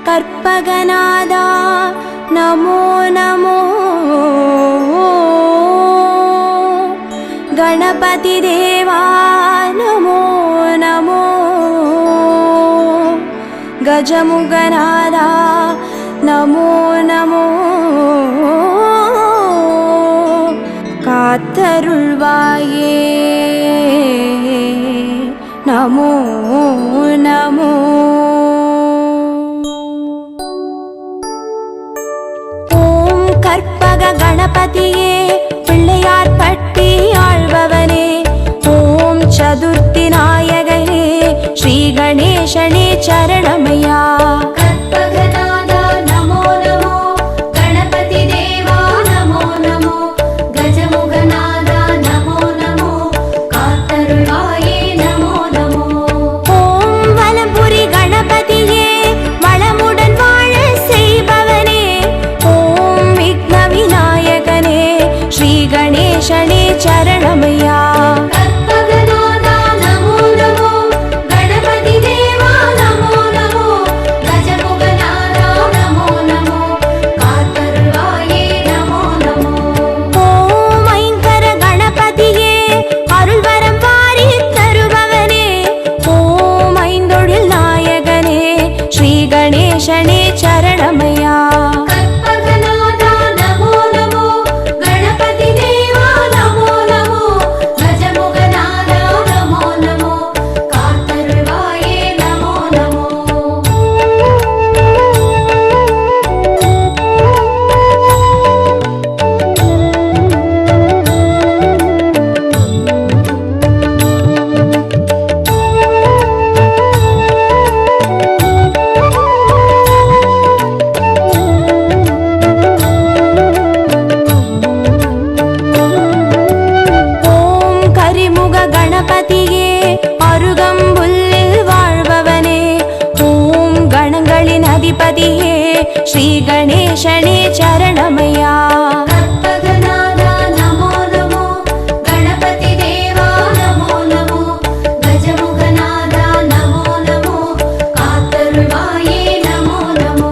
கற்பகநாதா நமோ நமோ गणपति देवा नमो नमो गजमुगनादा नमो नमो कात्तरुள்வாயே नमो नमो ओम कर्पग गणपतिये पिள்ளையார் பட்டி ஆழ்பவனே ஓம் சதுர்த்தி நாயகனே ஸ்ரீ கணேசனே சரணமையா கற்பகநாதா நமோ நமோ கணபதி தேவா நமோ நமோ கஜமுகநாதா நமோ நமோ காத்தருள்வாயே நமோ நமோ ஓம் வலம்புரி கணபதியே வளமுடன் வாழ செய்பவனே ஓம் விக்ன விநாயகனே ஸ்ரீ கணேசனே சரணமையா கற்பகநாதா நமோ நமோ கணபதி தேவா நமோ நமோ கஜமுகநாதா நமோ நமோ காத்தருள்வாயே நமோ நமோ ஓம் ஐங்கர கணபதியே அருள்வரம் வாரி தருபவனே ஓம் ஐந்தொழில் நாயகனே ஸ்ரீ கணேசனே சரணமையா கற்பகநாதா நமோ நமோ கணபதி தேவா நமோ நமோ கஜமுகநாதா நமோ நமோ காத்தருள்வாயே நமோ நமோ ஓம் கரிமுக கணபதியே அருகம்புல்லில் வாழ்பவனே ஓம் கணங்களின் அதிபதியே ஸ்ரீ கணேசனே சரணமையா கற்பகநாதா நமோ நமோ கணபதி தேவா நமோ நமோ கஜமுகநாதா நமோ நமோ காத்தருள்வாயே நமோ நமோ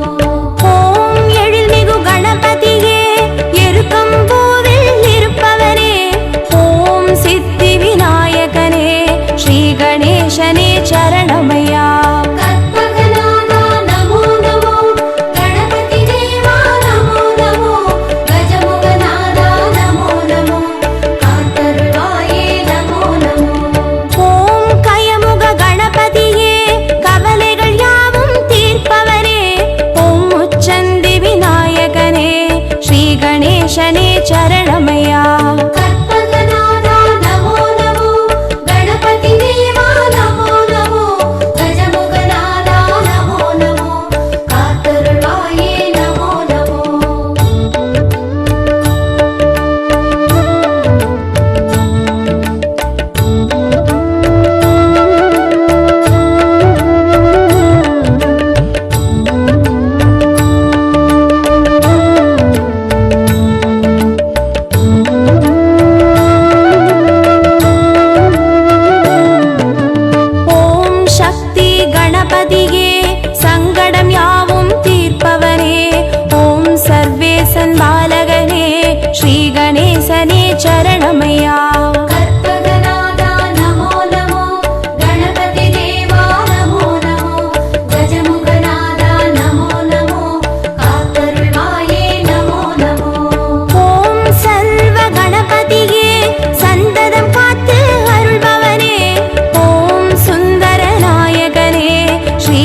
ஓம் எழில்மிகு கணபதியே எருக்கம்பூவில் இருப்பவனே ஓம் சித்தி விநாயகனே ஸ்ரீ கணேசனே சரணமையா கற்பகநாதா நமோ நமோ கணபதி தேவா நமோ நமோ கஜமுகநாதா நமோ நமோ காத்தருள்வாயே நமோ நமோ ஓம் கயமுக கணபதியே கவலைகள் யாவும் தீர்ப்பவனே ஓம் உச்சந்தி விநாயகனே ஸ்ரீ கணேசனே சரணமையா கற்பகநாதா நமோ நமோ கணபதி தேவா நமோ நமோ கஜமுகநாதா நமோ நமோ காத்தருள்வாயே நமோ நமோ ஓம் சக்தி கணபதியே சங்கடம் யாவும் தீர்ப்பவனே ஓம் சர்வேசன் பாலகனே ஸ்ரீ கணேசனே சரணமையா கற்பகநாதா நமோ நமோ கணபதி தேவா நமோ நமோ கஜமுகநாதா நமோ நமோ காத்தருள்வாயே நமோ நமோ ஓம் சர்வ கணபதியே சந்ததம் காத்து அருள்பவனே ஓம் சுந்தர நாயகனே ஸ்ரீ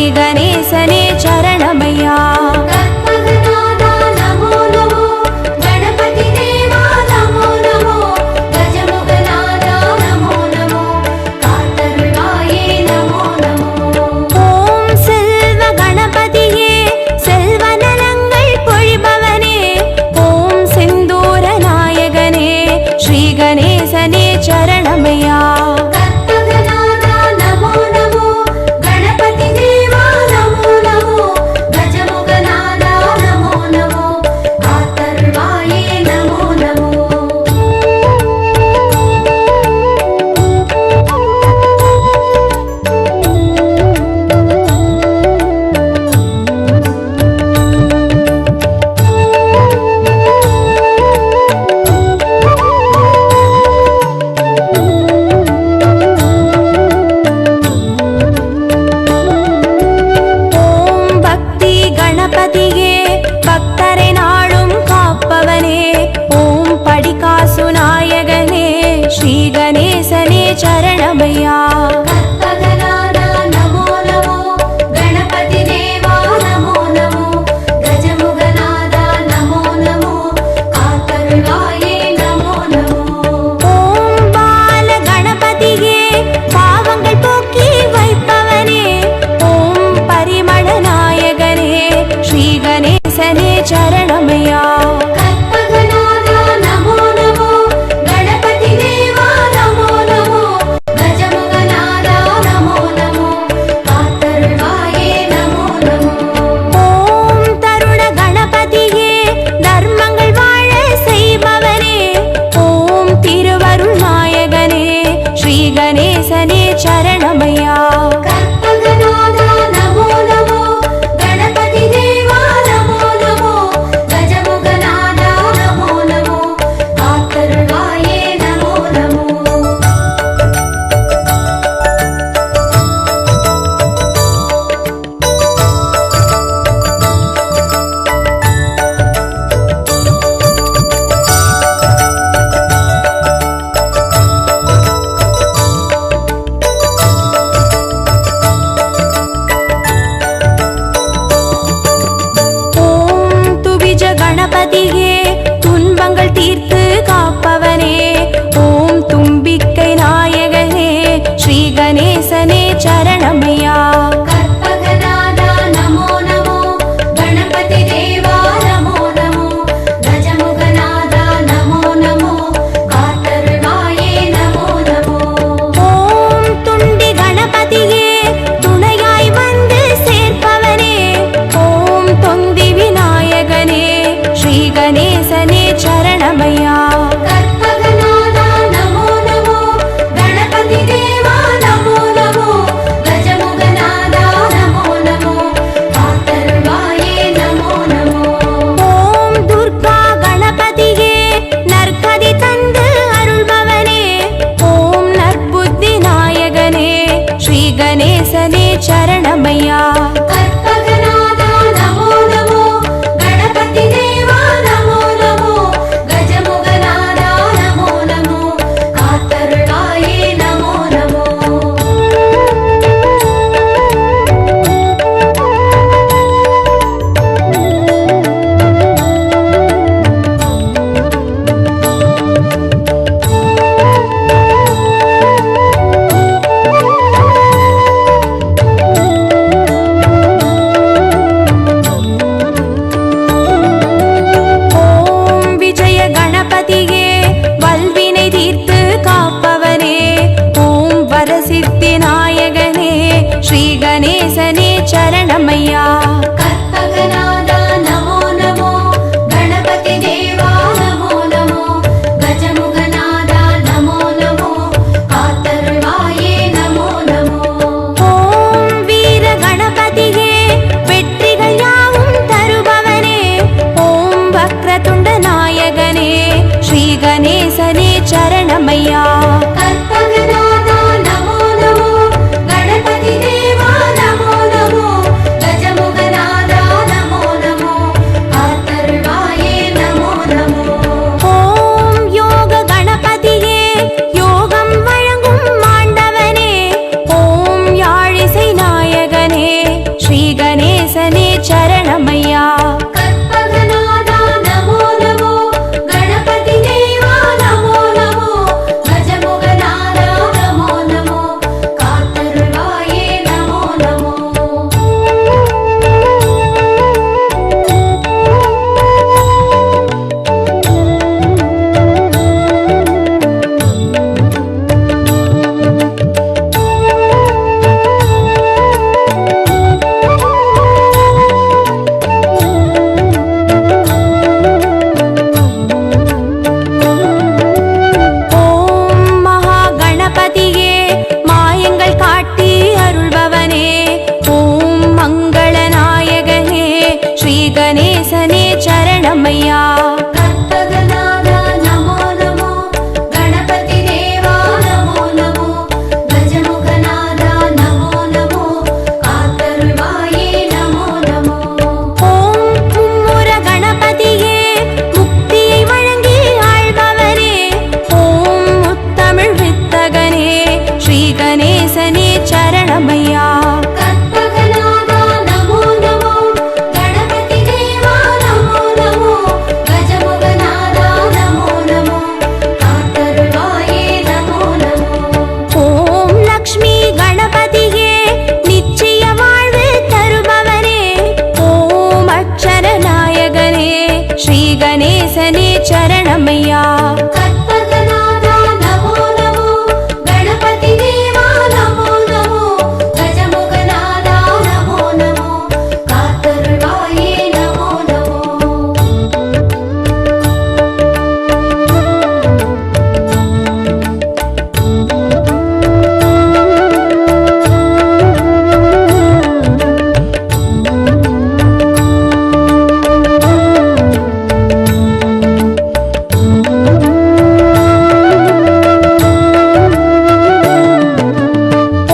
சரணமையா. கற்பகநாதா நமோ நமோ, கணபதி தேவா நமோ நமோ, கஜமுகநாதா நமோ நமோ, காத்தருளாயே நமோ நமோ. ஓம் விஜய கணபதியே, வல்வினை தீர்த்து காப்பவனே. ஓம் வரசித்தி நாயகனே, ஸ்ரீ கணேசனே சரணமையா. கற்பகநாதா நமோ நமோ, கணபதி தேவா நமோ நமோ, கஜமுகநாதா நமோ நமோ, காத்தருளாயே நமோ நமோ. ஓம் வீர கணபதியே, வெற்றிகள் யாவும் தருபவனே. ஓம் வக்ரதுண்ட நாயகனே, ஸ்ரீ கணேசனே சரணமையா. கற்பகநாதா நமோ நமோ, கணபதி தேவா நமோ நமோ, கஜமுகநாதா நமோ நமோ, காத்தருளாயே நமோ நமோ. ஓம் யோக கணபதியே, யோகம் வழங்கும் மாண்டவனே. ஓம் யாழிசை நாயகனே, ஸ்ரீ கணேசனே சரணமையா. கற்பகநாதா நமோ நமோ, கணபதி தேவா நமோ நமோ, கஜமுகநாதா நமோ நமோ, காத்தருளாயே நமோ நமோ. ஓம் மகா கணபதியே, மாயங்கள் காட்டி அருள்பவனே. ஓம் மங்கள நாயகனே, ஸ்ரீ கணேசனே சரணமையா. கற்பகநாதா நமோ நமோ, கணபதி தேவா நமோ நமோ, கஜமுகநாதா நமோ நமோ, காத்தருளாயே நமோ நமோ. ஓம் மும்முர கணபதியே, முக்தியை வழங்கி ஆள்பவரே. ஓம் முத்தமிழ் வித்தகனே, ஸ்ரீ கணேசனே சரணமையா. கற்பகநாதா நமோ நமோ, கணபதி தேவா நமோ நமோ, கஜமுகநாதா நமோ நமோ, காத்தருளாயே நமோ நமோ. ஓம் லக்ஷ்மி கணபதியே, நிச்சய வாழ்வு தருபவனே. ஓம் அக்ஷர நாயகனே, ஸ்ரீ கணேசனே சரணமையா. கற்பகநாதா நமோ நமோ, கணபதி தேவா நமோ நமோ, கஜமுகநாதா நமோ நமோ, காத்தருளாயே நமோ நமோ.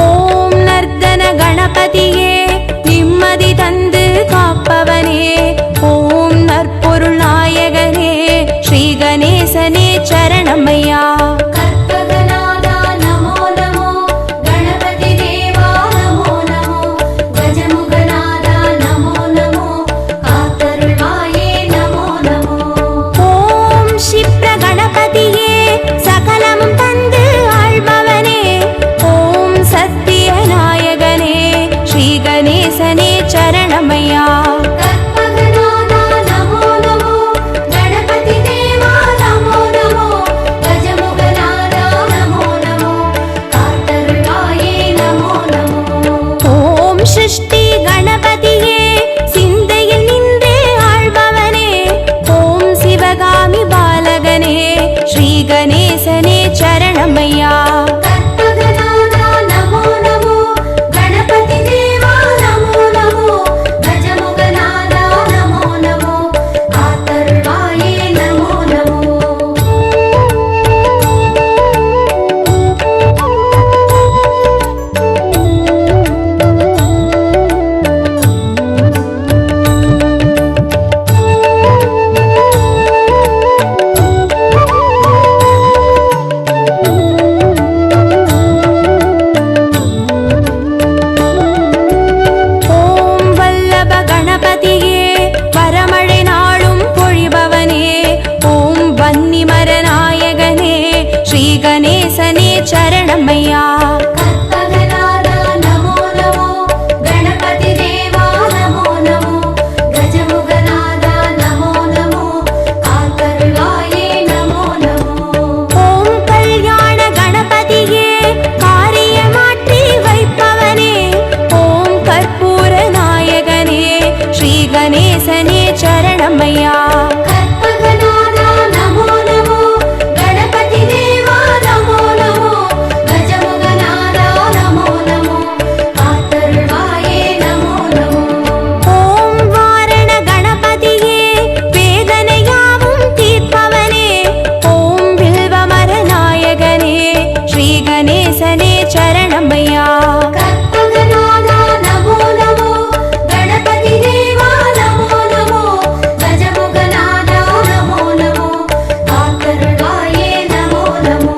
ஓம் நர்தன கணபதியே, நிம்மதி தந்து காப்பவனே. ஓம் நற்பொருள் நாயகனே, ஸ்ரீ கணேசனே சரணமையா. கற்பகநாதா நமோ நமோ, கணபதி தேவா நமோ நமோ, கஜமுகநாதா நமோ நமோ, காத்தருளாயே நமோ நமோ. ஓம் க்ஷிப்ர கணபதியே, சகலமும் தந்து ஆள்பவனே. ஓம் சத்திய நாயகனே, ஸ்ரீ கணேசனே சரணமையா. கற்பகநாதா நமோ நமோ, கணபதி தேவா நமோ நமோ, கஜமுகநாதா நமோ நமோ, காத்தருளாயே நமோ நமோ. ஓம் சிருஷ்டி கணபதியே, சிந்தையில் நின்றே ஆள்பவனே. ஓம் சிவகாமி பாலகனே, ஸ்ரீ கணேசனே சரணமையா. கற்பகநாதா நமோ நமோ, கணபதி தேவா நமோ நமோ, கஜமுகநாதா கற்பூர நாயகனே ஸ்ரீ கணேசனே சரணமையா. கற்பகநாதா நமோ நமோ கணபதி தேவா நமோ நமோ கஜமுகநாதா நமோ நமோ காத்தருள்வாயே நமோ நமோ. ஓம் வாரண கணபதியே வேதனையாவும் தீர்ப்பவனே ஓம் வில்வமர நாயகனே ஸ்ரீ கணேசனே சரணமையா. கற்பகநாதா நமோ நமோ கணபதி தேவா நமோ நமோ கஜமுகநாதா நமோ நமோ காத்தருள்வாயே நமோ நமோ.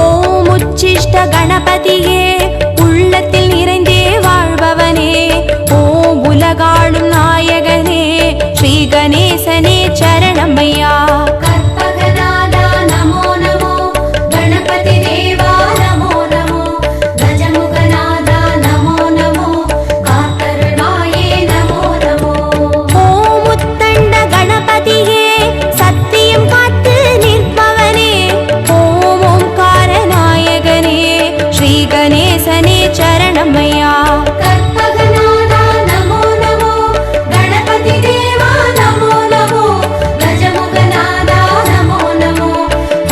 ஓம் உச்சிஷ்ட கணபதியே உள்ளத்தில் நிறைந்தே வாழ்பவனே ஓம் உலகாளும் நாயகனே ஸ்ரீ கணேசனே சரணமையா. கற்பகநாதா நமோ நமோ கணபதி தேவா நமோ நமோ கஜமுகநாதா நமோ நமோ காத்தருள்வாயே நமோ நமோ. ஓம் உத்தண்ட கணபதியே சத்தியம் காத்து நிற்பவனே ஓம் ஓம்கார நாயகனே ஸ்ரீ கணேசனே சரணமையா. கற்பகநாதா நமோ நமோ கணபதி தேவா நமோ நமோ கஜமுகநாதா நமோ நமோ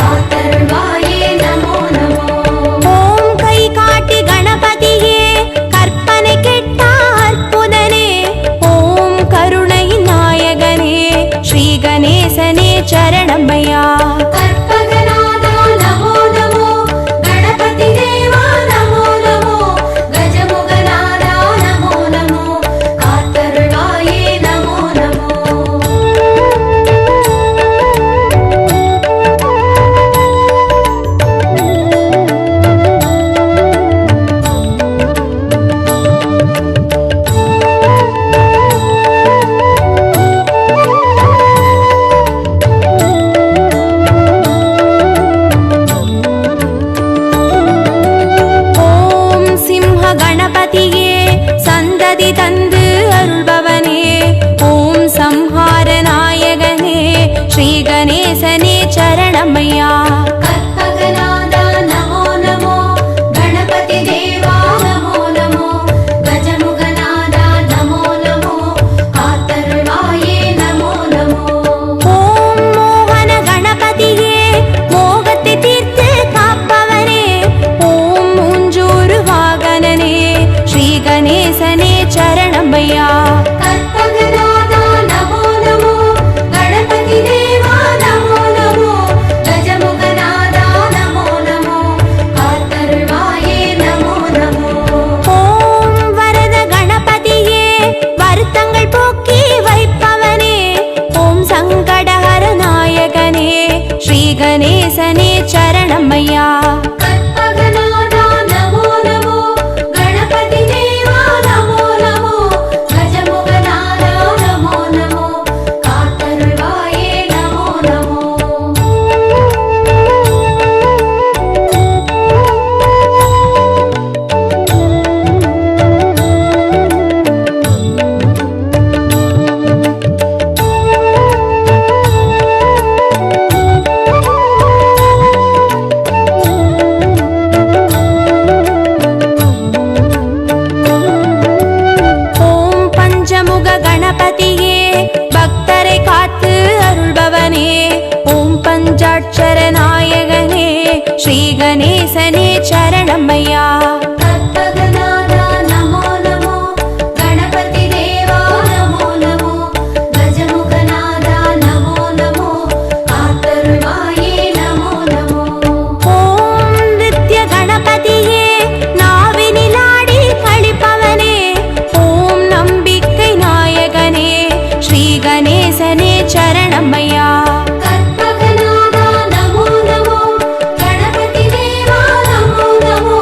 காத்தருள்வாயே நமோ நமோ. ஓம் கை காட்டி கணபதியே கற்பனை கெட்ட அற்புதனே ஓம் கருணை நாயகனே ஸ்ரீ கணேசனே சரணமையா. கற்பகநாதா நமோ நமோ கணபதி தேவா நமோ நமோ கஜமுகநாதா நமோ நமோ காத்தருள்வாயே நமோ நமோ. ஓம் சிம்ஹ கணபதியே சந்ததி தந்து அருள்பவனே ஓம் சம்ஹார நாயகனே ஸ்ரீ கணேசனே சரணமையா. கற்பகநாதா நமோ நமோ கணபதி தேவா நமோ நமோ கஜமுகநாதா நமோ நமோ காத்தருள்வாயே நமோ நமோ. ஓம் மோகன கணபதியே மோகத்தை தீர்த்து காப்பவனே ஓம் மூஞ்சூறு வாகனனே ஸ்ரீ கணேசனே சரணமையா. கற்பகநாதா நமோ நமோ கணபதி தேவா நமோ நமோ கஜமுகநாதா நமோ நமோ காத்தருள்வாயே நமோ நமோ. ஓம் வரத கணபதியே வருத்தங்கள் போக்கி வைப்பவனே ஓம் சங்கடஹர நாயகனே ஸ்ரீ கணேசனே சரணமையா. கற்பகநாதா நமோ நமோ கணபதி தேவா நமோ நமோ கஜமுகநாதா நமோ நமோ காத்தருள்வாயே நமோ நமோ. ஓம் பஞ்சமுக கணபதியே பக்தரை காத்து அருள்பவனே ஓம் பஞ்சாட்சர நாயகனே ஸ்ரீ கணேசனே சரணமையா. கற்பகநாதா நமோ நமோ கணபதி தேவா நமோ நமோ கஜமுகநாதா நமோ நமோ காத்தருள்வாயே நமோ நமோ. ஓம் நித்ய கணபதியே நாவினிலாடி கழிப்பவனே ஓம் நம்பிக்கை நாயகனே ஸ்ரீ கணேசனே சரணமையா. கற்பகநாதா நமோ நமோ கணபதி தேவா நமோ நமோ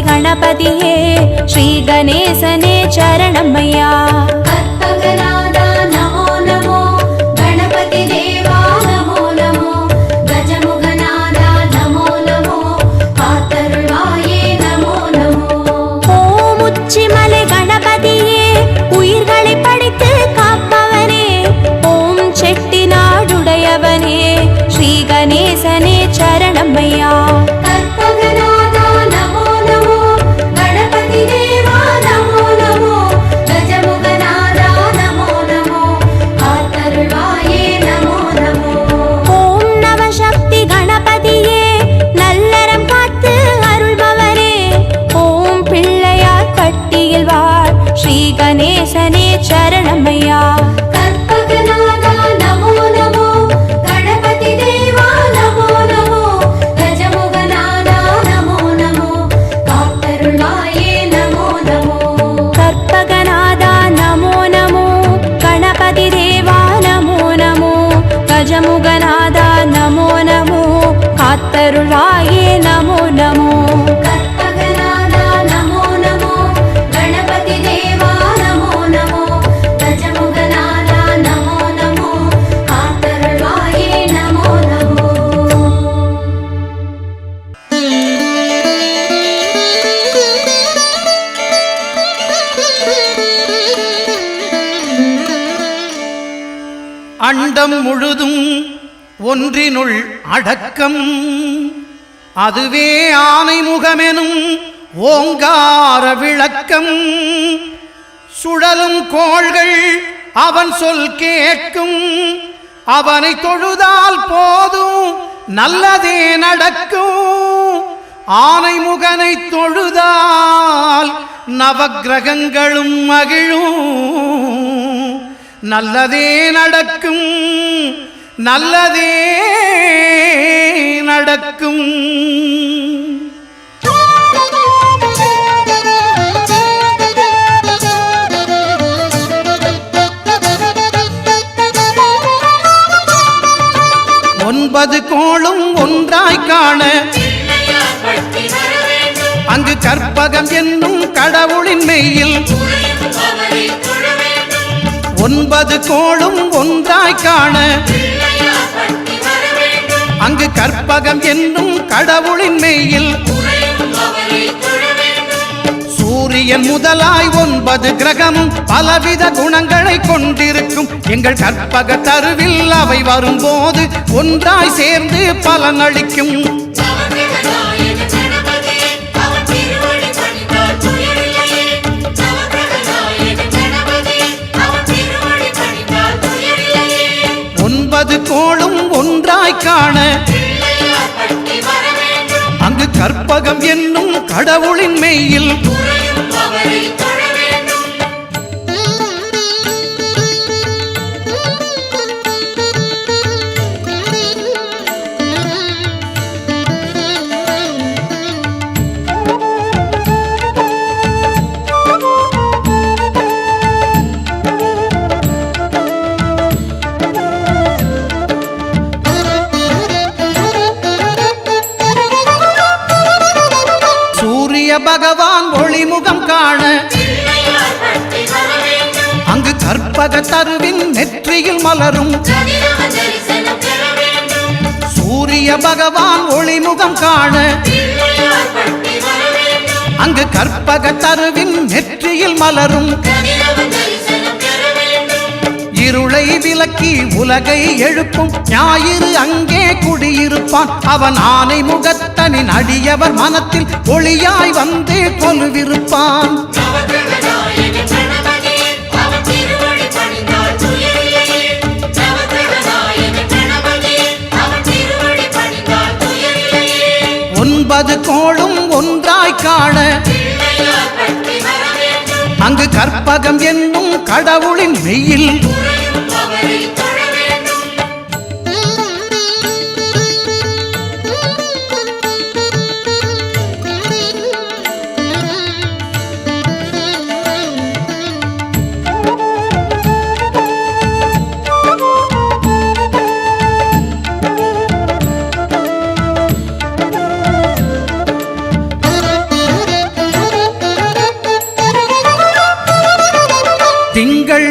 गणपतिये श्री गणेशने चरणमय्या कल्पगनादा नमो नमो गणपति देवा नमो नमो गजमुगनादा नमो नमो कातरुळाये नमो नमो ஓம் உச்சிமலை கணபதியே உயிர்களை படித்து காப்பவனே ஓம் செட்டிநாடுடையவனே ஸ்ரீ கணேசனே சரணமய்யா कल्पगनादा नमो नमो गणपति देवा नमो नमो गजमुगनादा नमो नमो कातरुळाये नमो नमो ஓம் நவசக்தி கணபதியே நல்லறம் காத்து அருள்பவரே ஓம் பிள்ளையார் பட்டியில் வாழ் ஸ்ரீ கணேசனே சரணமய்யா कल्पगनादा नमो नमो गणपति देवा नमो नमो गजमुगनादा नमो नमो कातरुळाये नमो नमो கற்பகநாதா நமோ நமோ கணபதி தேவா நமோ நமோ கஜமுகநாதா நமோ நமோ காத்தருளாயே நமோ நமோ कल्पगनादा नमो नमो गणपति देवा नमो नमो गजमुगनादा नमो नमो कातरुळाये नमो नमो அண்டம் முழுதும் ஒன்றினுள் அடக்கம் அதுவே ஆனைமுகமெனும் ஓங்கார விளக்கம் சுழலும் கோள்கள் அவன் சொல் கேட்கும் அவனை தொழுதால் போதும் நல்லதே நடக்கும் ஆனைமுகனை தொழுதால் நவக்கிரகங்களும் மகிழும் நல்லதே நடக்கும் நல்லதே நடக்கும் ஒன்பது கோளும் ஒன்றாய் காண அங்கு கற்பகம் என்னும் கடவுளின் மெய்யில் ஒன்பது கோளும் ஒன்றாய் காண அங்கு கற்பகம் என்னும் கடவுளின் மெய்யில் சூரியன் முதலாய் ஒன்பது கிரகமும் பலவித குணங்களை கொண்டிருக்கும் எங்கள் கற்பக தருவில் அவை வரும்போது ஒன்றாய் சேர்ந்து பலனளிக்கும் ஒன்பது கோளும் ஒன்றாய் காண அங்கு கற்பகம் என்னும் கடவுளின் மெய்யில் பகவான் ஒளிமுகம் காண அங்கு கற்பக தருவின் நெற்றியில் மலரும் சூரிய பகவான் ஒளிமுகம் காண அங்கு கற்பக தருவின் நெற்றியில் மலரும் இருளை விலக்கி உலகை எழுப்பும் ஞாயிறு அங்கே குடியிருப்பான் அவன் ஆனை முகத்தனின் அடியவர் மனத்தில் ஒளியாய் வந்து கொலுவிருப்பான் ஒன்பது கோளும் ஒன்றாய் காண அங்கு கற்பகம் என்னும் கடவுளின் மெய்யில்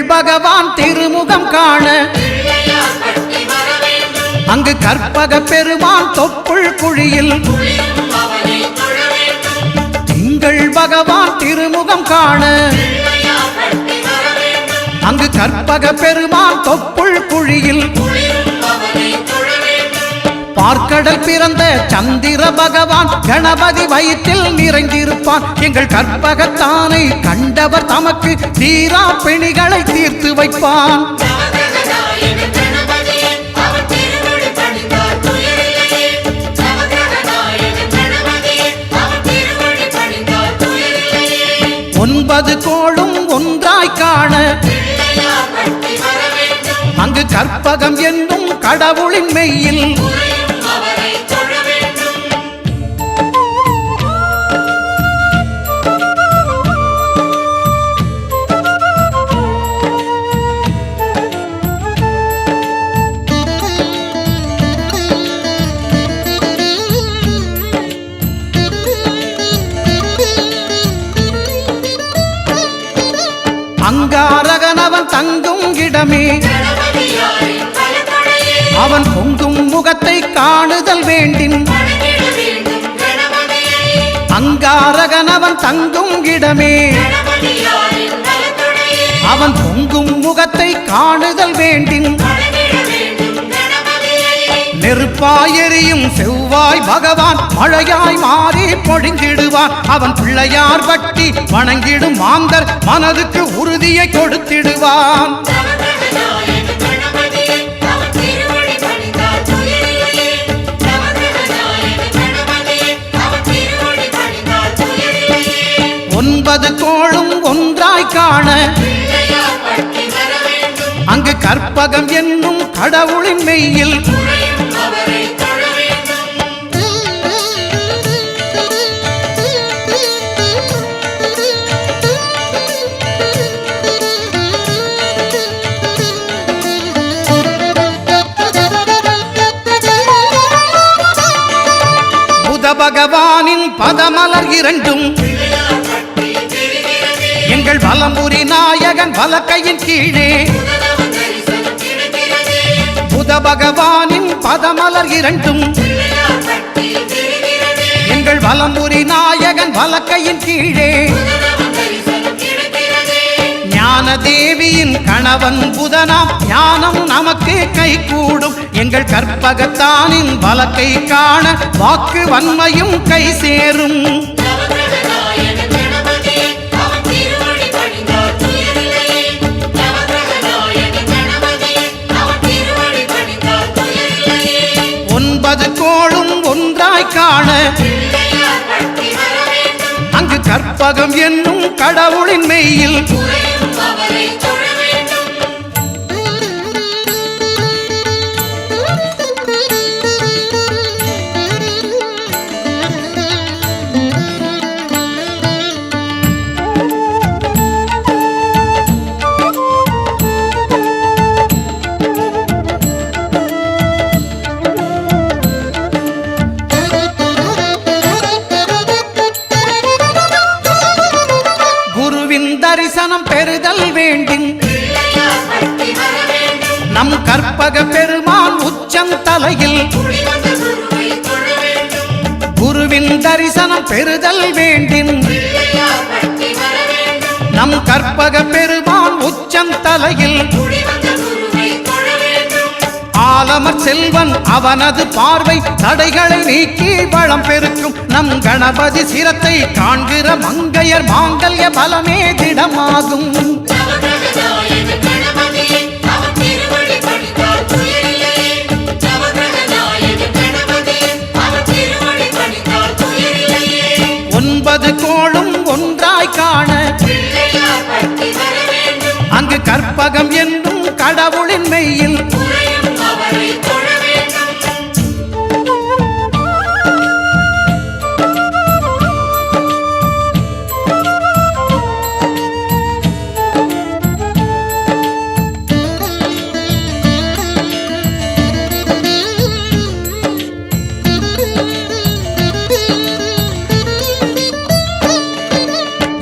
பகவான் திருமுகம் காண அங்கு கற்பக பெருமான் தொப்புள் குழியில் திங்கள் பகவான் திருமுகம் காண அங்கு கற்பக பெருமான் தொப்புள் குழியில் பார்க்கடல் பிறந்த சந்திர பகவான் கணபதி வயிற்றில் நிறைந்திருப்பான் எங்கள் கற்பகத்தானை கண்டவர் தமக்கு தீரா பிணிகளை தீர்த்து வைப்பான் ஒன்பது கோளும் ஒன்றாய் காண அங்கு கற்பகம் என்னும் கடவுளின் மெய்யில் அங்காரகனவன் தங்கும் இடமே அவன் பொங்கும் முகத்தை காணுதல் வேண்டின் அங்காரகனவன் தங்கும் இடமே அவன் பொங்கும் முகத்தை காணுதல் வேண்டின் நெருப்பாய் எரியும் செவ்வாய் பகவான் மழையாய் மாறி பொழிந்திடுவான் அவன் பிள்ளையார் பட்டி வணங்கிடும் மாந்தர் மனதுக்கு உறுதியை கொடுத்திடுவான் ஒன்பது கோளும் ஒன்றாய் காண அங்கு கற்பகம் என்னும் கடவுளின் மெய்யில் பகவானின் பதமலர் இரண்டும் எங்கள் வலம்புரி நாயகன் வலக்கையின் கீழே புத பகவானின் பதமலர் இரண்டும் எங்கள் வலம்புரி நாயகன் வலக்கையின் கீழே ஞான தேவியின் கணவன் புதனாம் ஞானம் நமக்கு கை கூடும் எங்கள் கற்பகத்தானின் வலக்கை காண வாக்கு வன்மையும் கை சேரும் ஒன்பது கோளும் ஒன்றாய் காண அங்கு கற்பகம் என்னும் கடவுளின் மெய்யில் தரிசனம் பெறுதல் வேண்டின் நம் கற்பக பெருமான் உச்சம் தலையில் குருவின் தரிசனம் பெறுதல் வேண்டின் நம் கற்பக பெருமான் உச்சம் தலையில் ஆலமர் செல்வன் அவனது பார்வை தடைகளை நீக்கி வளம் பெருக்கும் நம் கணபதி சிரத்தை காண்கிற மங்கையர் மாங்கல்ய பலமே திடமாகும் ஒன்பது கோளும் ஒன்றாய் காண அங்கு கற்பகம் என்னும் கடவுளின் மெய்யில்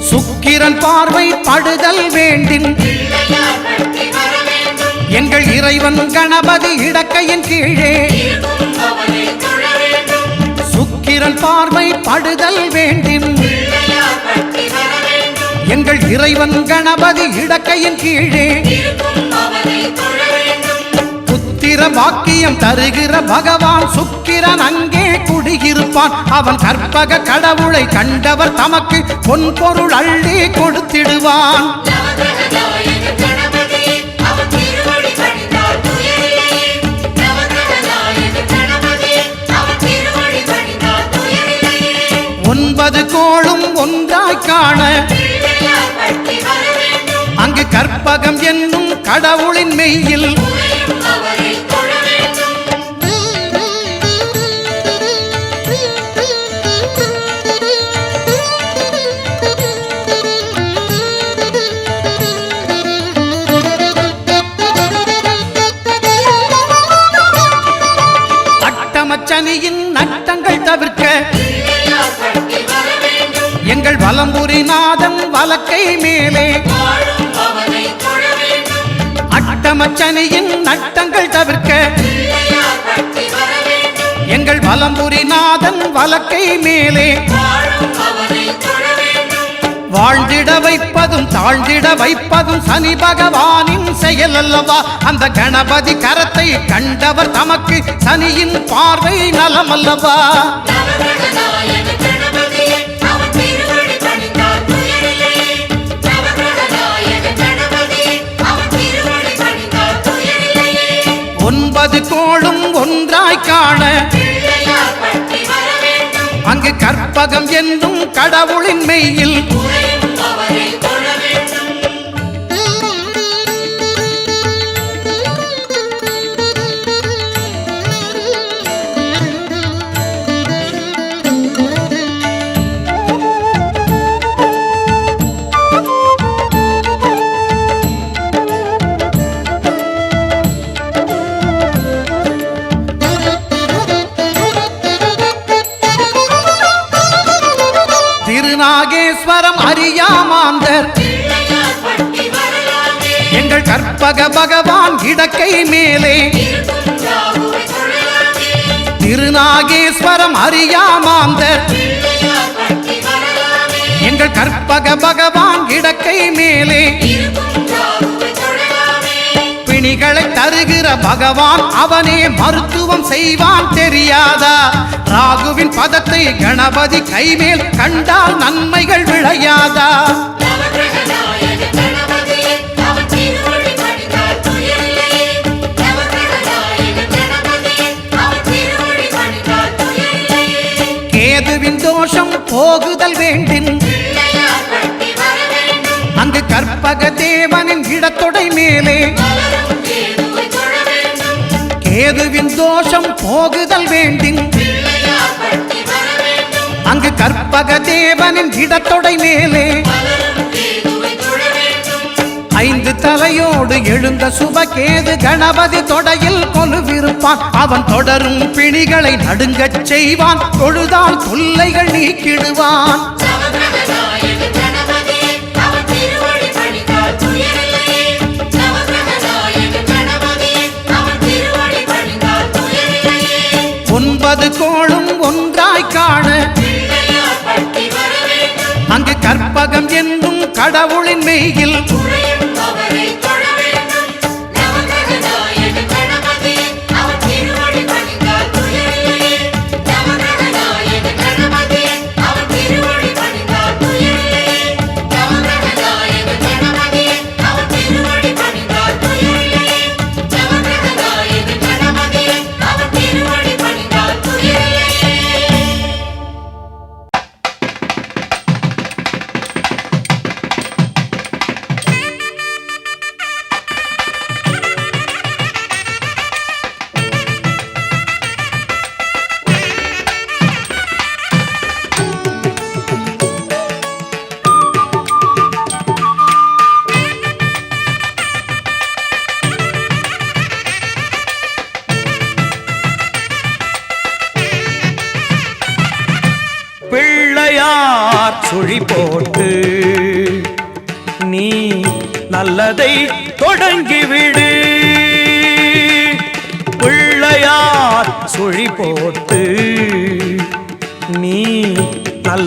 சுக்கிரன் பார்வை படுதல் வேண்டின் எங்கள் இறைவன் கணபதி இடக்கையின் கீழே சுக்கிரன் பார்வை படுதல் வேண்டின் எங்கள் இறைவன் கணபதி இடக்கையின் கீழே புத்திர பாக்கியம் தருகிற பகவான் சுக்கிரன் அங்கே குடியிருப்பான். அவன் கற்பக கடவுளை கண்டவர் தமக்கு பொன் பொருள் அள்ளி கொடுத்திடுவான். ஒன்பது கோளும் ஒன்றாய் காண அங்கு கற்பகம் என்னும் கடவுளின் மெய்யில் அட்டமச்சனியின் நட்டங்கள் தவிர்க்க எங்கள் வலம்புரிநாதன் வலக்கை மேலே அட்டமச்சனியின் நட்டங்கள் தவிர்க்க எங்கள் வலம்புரிநாதன் வலக்கை மேலே வாழ்ந்திட வைப்பதும் தாழ்ந்திட வைப்பதும் சனி பகவானின் செயல் அல்லவா. அந்த கணபதி கரத்தை கண்டவர் தமக்கு சனியின் பார்வை நலம் அல்லவா. ஒன்பது கோளும் ஒன்றாய் காண அங்கு கற்பகம் என்னும் கடவுளின் மெய்யில் திருநாகேஸ்வரம் அறியாமாந்தர் எங்கள் கற்பக பகவான் இடக்கை மேலே திருநாகேஸ்வரம் அறியாமாந்தர் எங்கள் கற்பக பகவான் இடக்கை மேலே பிணிகளை தருகிற பகவான் அவனே மருத்துவம் செய்வான் தெரியாதா. ராகுவின் பதத்தை கணபதி கைமேல் கண்டால் நன்மைகள் விளையாதா. கேதுவின் தோஷம் போகுதல் வேண்டின் அங்கு கற்பக தேவனின் இடத்தொடை மேலே கேதுவின் தோஷம் போகுதல் வேண்டின் அங்கு கற்பக தேவனின் இடத்தொடை மேலே ஐந்து தலையோடு எழுந்த சுபகேது கணபதி தொடையில் கொலுவிருப்பான். அவன் தொடரும் பிணிகளை நடுங்கச் செய்வான். தொழுதால் தொல்லைகள் நீக்கிடுவான். ஒன்பது கோளும் ஒன்றாய் காண அங்கு கற்பகம் என்னும் கடவுளின் மெய்யில் சுழி போட்டு நீ நல்லதை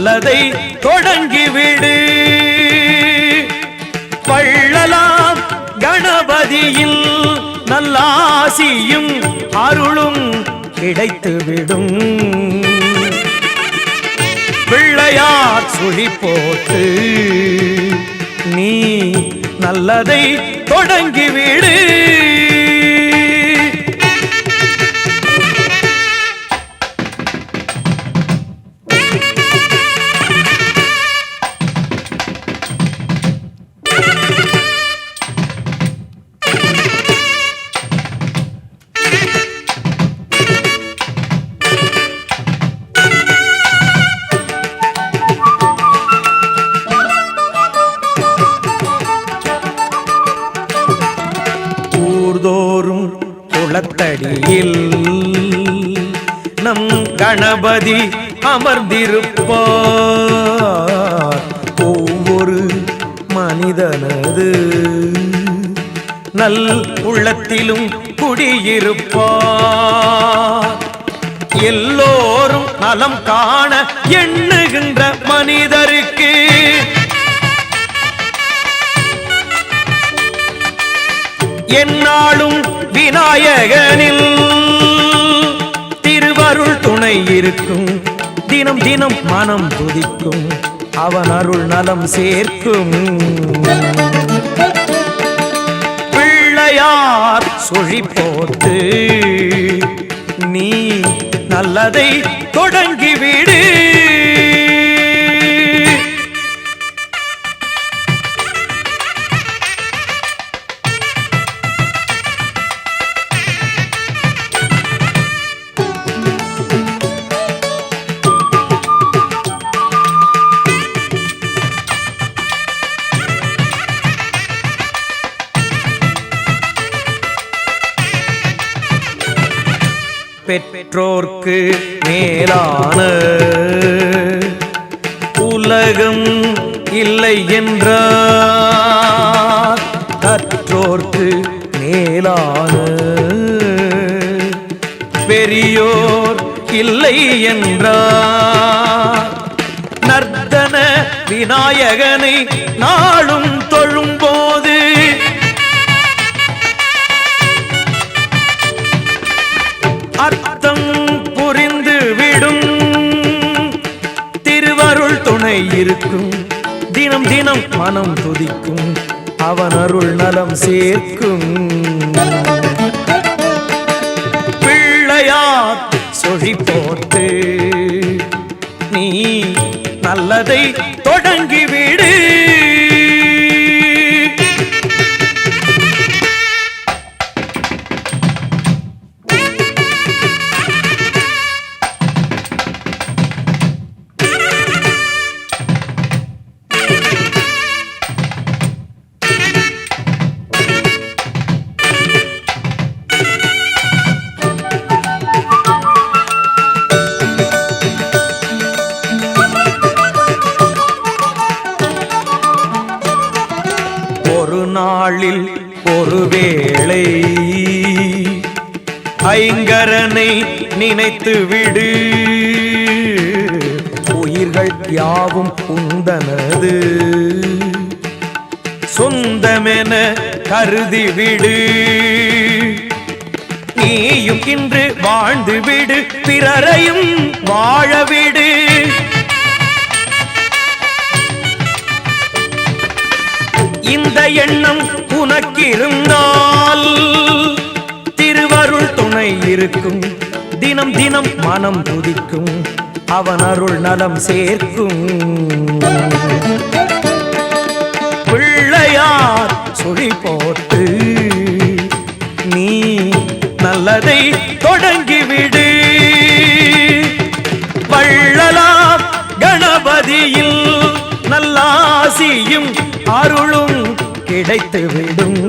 நல்லதை தொடங்கிவிடு. வள்ளலாம் கணபதியில் நல்லாசியும் அருளும் கிடைத்துவிடும். பிள்ளையார் சுழி போட்டு நீ நல்லதை தொடங்கிவிடு. ஊர்தோறும் குளத்தடியில் நம் கணபதி அமர்ந்திருப்பார். ஒவ்வொரு மனிதனது நல் உள்ளத்திலும் குடியிருப்பார். எல்லோரும் நலம் காண எண்ணுகின்ற மனிதருக்கு என்னாலும் விநாயகனில் திருவருள் துணை இருக்கும். தினம் தினம் மனம் துதிக்கும், அவன் அருள் நலம் சேர்க்கும். பிள்ளையார் சுழி போட்டு நீ நல்லதை தொடங்கிவிடு. பெற்றோர்க்கு மேலான உலகம் இல்லை என்றார். கற்றோர்க்கு மேலான பெரியோர் இல்லை என்றார். நர்த்தன விநாயகனை நாளும் தொழும்போது அர்த்தம் புரிந்து விடும். திருவருள் துணை இருக்கும், தினம் தினம் மனம் துதிக்கும், அவன் அருள் நலம் சேர்க்கும். பிள்ளையார் சுழி போட்டு நீ நல்லதை தொடங்கிவிடு. நாளில் ஒருவேளை ஐங்கரனை நினைத்து விடு. உயிர்கள் யாவும் உந்தனது சொந்தமென கருதி விடு. நீயும் இன்று வாழ்ந்து விடு, பிறரையும் வாழவிடு. இந்த எண்ணம் உனக்கிருந்தால் திருவருள் துணை இருக்கும். தினம் தினம் மனம் துதிக்கும், அவன் அருள் நலம் சேர்க்கும். பிள்ளையார் சுழி போட்டு நீ நல்லதை தொடங்கிவிடு. வள்ளலாம் கணபதியில் நல்லாசியும் அருளும் கிடைத்துவிடும்.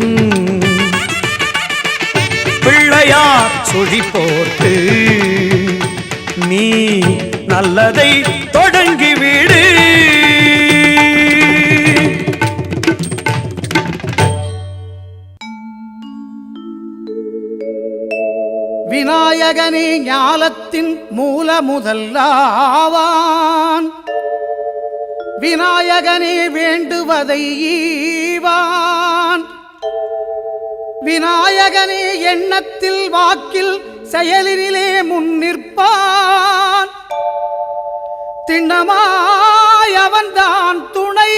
பிள்ளையார் சுழி போட்டு நீ நல்லதை தொடங்கிவிடு. விநாயகனே ஞாலத்தின் மூல முதல்லாவான். விநாயகனே வேண்டுவதை ஈவான். விநாயகனே எண்ணத்தில் வாக்கில் செயலினிலே முன்னிற்பான். திண்ணமாய் அவன்தான் துணை.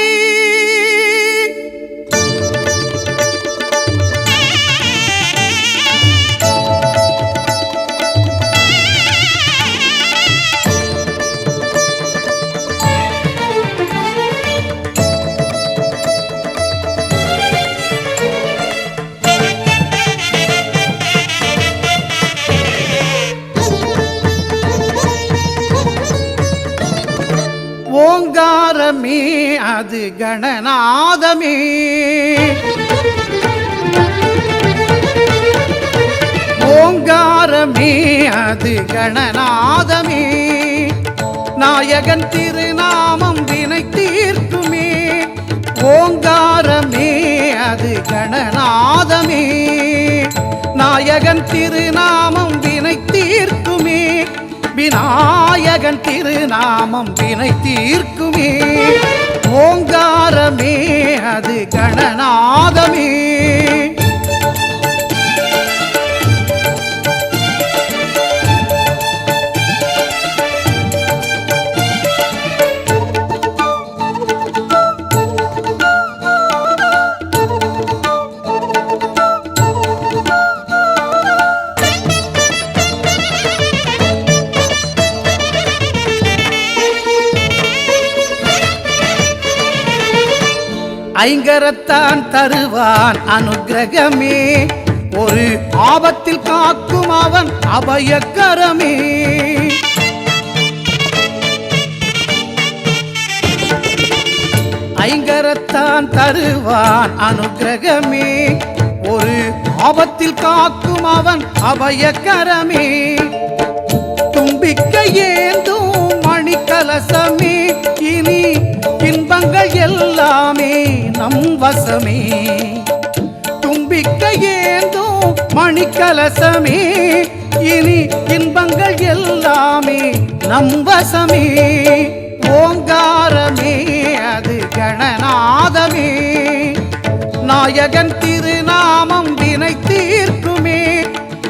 ஓங்காரமே அது கணநாதமே. ஓங்காரமே அது கணநாதமே. நாயகன் திருநாமம் வினை தீர்க்குமே. ஓங்காரமே அது கணநாதமே. நாயகன் திருநாமம் வினை தீர்க்குமே. விநாயகன் திருநாமம் வினை தீர்க்குமே. ஓங்காரமே அது கணநாதமே. ஐங்கரத்தான் தருவான் அனுக்கிரகமே. ஒரு ஆபத்தில் காக்கும் அவன் அபயக்கரமே. ஐங்கரத்தான் தருவான் அனுக்கிரகமே. ஒரு ஆபத்தில் காக்கும் அவன் அபயக்கரமே. தும்பிக்கை ஏந்தும் மணிக்கலசமே. இனி இன்பங்கள் எல்லாமே நம் வசமே. தும்பிக்கை ஏந்தும் மணிக்கலசமே. இனி இன்பங்கள் எல்லாமே நம் வசமே. ஓங்காரமே அது கணநாதமே. நாயகன் திருநாமம் வினை தீர்க்குமே.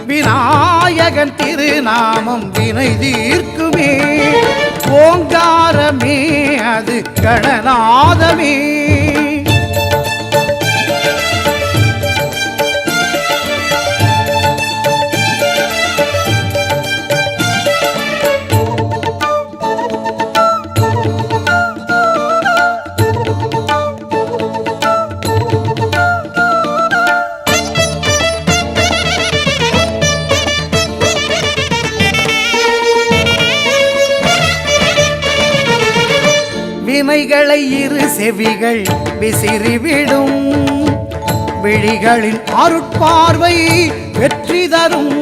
விநாயகன் திருநாமம் வினை தீர்க்குமே. ஓங்காரமே அது கணநாதமே. வினைகளை இரு செவிகள் விசிறிவிடும். விழிகளின் அருட்பார்வை வெற்றி தரும்.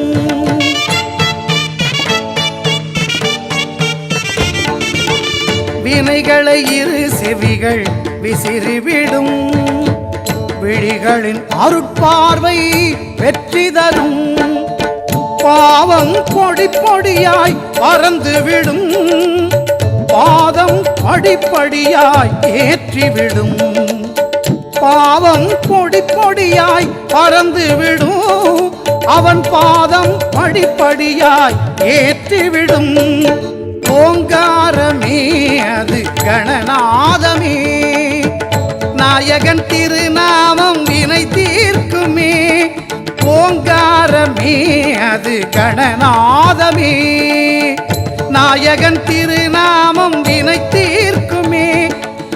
வினைகளை இரு செவிகள் விசிறிவிடும். விழிகளின் அருட்பார்வை வெற்றி தரும். பாவம் பொடி பொடியாய் பறந்துவிடும். பாதம் படிப்படியாய் ஏற்றிவிடும். பாவம் பொடி பொடியாய் பறந்துவிடும். அவன் பாதம் படிப்படியாய் ஏற்றிவிடும். ஓங்காரமே அது கணநாதமே. நாயகன் திருநாமம் வினை தீர்க்குமே. ஓங்காரமே அது கணநாதமே. நாயகன் திருநாமம் வினை தீர்க்குமே.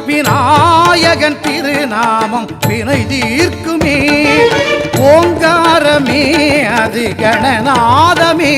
விநாயகன் திருநாமம் வினை தீர்க்குமே. ஓங்காரமே அது கணநாதமே.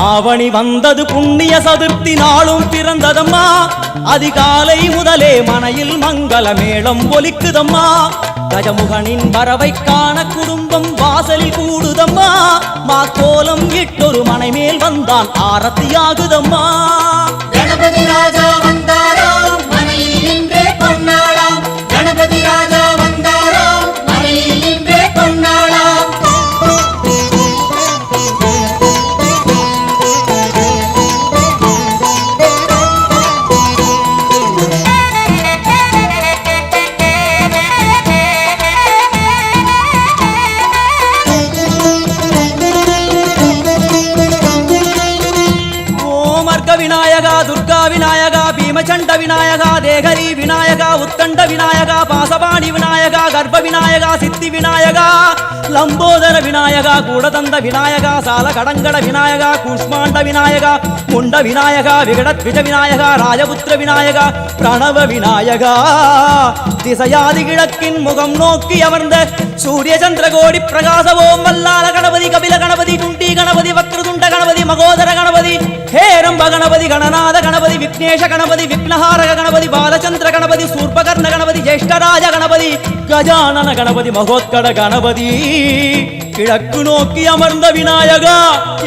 ஆவணி வந்தது புண்ணிய சதுர்த்தி நாளும் பிறந்ததம்மா அதிகாலை முதலே மனையில் மங்கள மேளம் ஒலிக்குதம்மா கஜமுகனின் வரவை காண குடும்பம் வாசலில் கூடுதம்மா மா கோலம் இட்டொரு மனை மேல் வந்தான் ஆரத்தியாகுதம்மா கணபதி ராஜா வந்தாராம் மனையில் நின்றே பொன்னாளாம் கணபதி ராஜா வந்தாராம் மனையில் நின்றே பொன்னாளாம் விநாயகா துர்கா விநாயகா பீமச்சண்ட விநாயகா தேகரி விநாயகா உத்தண்ட விநாயகா பாசபாணி விநாயகா கர்ப்ப விநாயகா சித்தி விநாயகா லம்போதர விநாயகா கூடதந்த விநாயகா சால கடங்கட விநாயகா கூஷ்மாண்ட விநாயகா முண்ட விநாயகா விகடத்விஜ விநாயகா ராஜபுத்திர விநாயகா பிரணவ விநாயகா திசையாதி கிழக்கின் முகம் நோக்கி அமர்ந்த சூரிய சந்திரகோடி பிரகாச ஓம் வல்லால கணபதி கபில கணபதி குண்டி கணபதி வக்ரதுண்ட கணபதி மகோதர கணபதி ஹேரம்ப கணபதி கணநாத கணபதி விக்னேஷ கணபதி விக்னஹாரக கணபதி பாலச்சந்திர கணபதி சூர்பகர்ண கணபதி ஜேஷ்டராஜ கணபதி கஜானன கணபதி மகோத்கட கணபதி கிழக்கு நோக்கி அமர்ந்த விநாயகா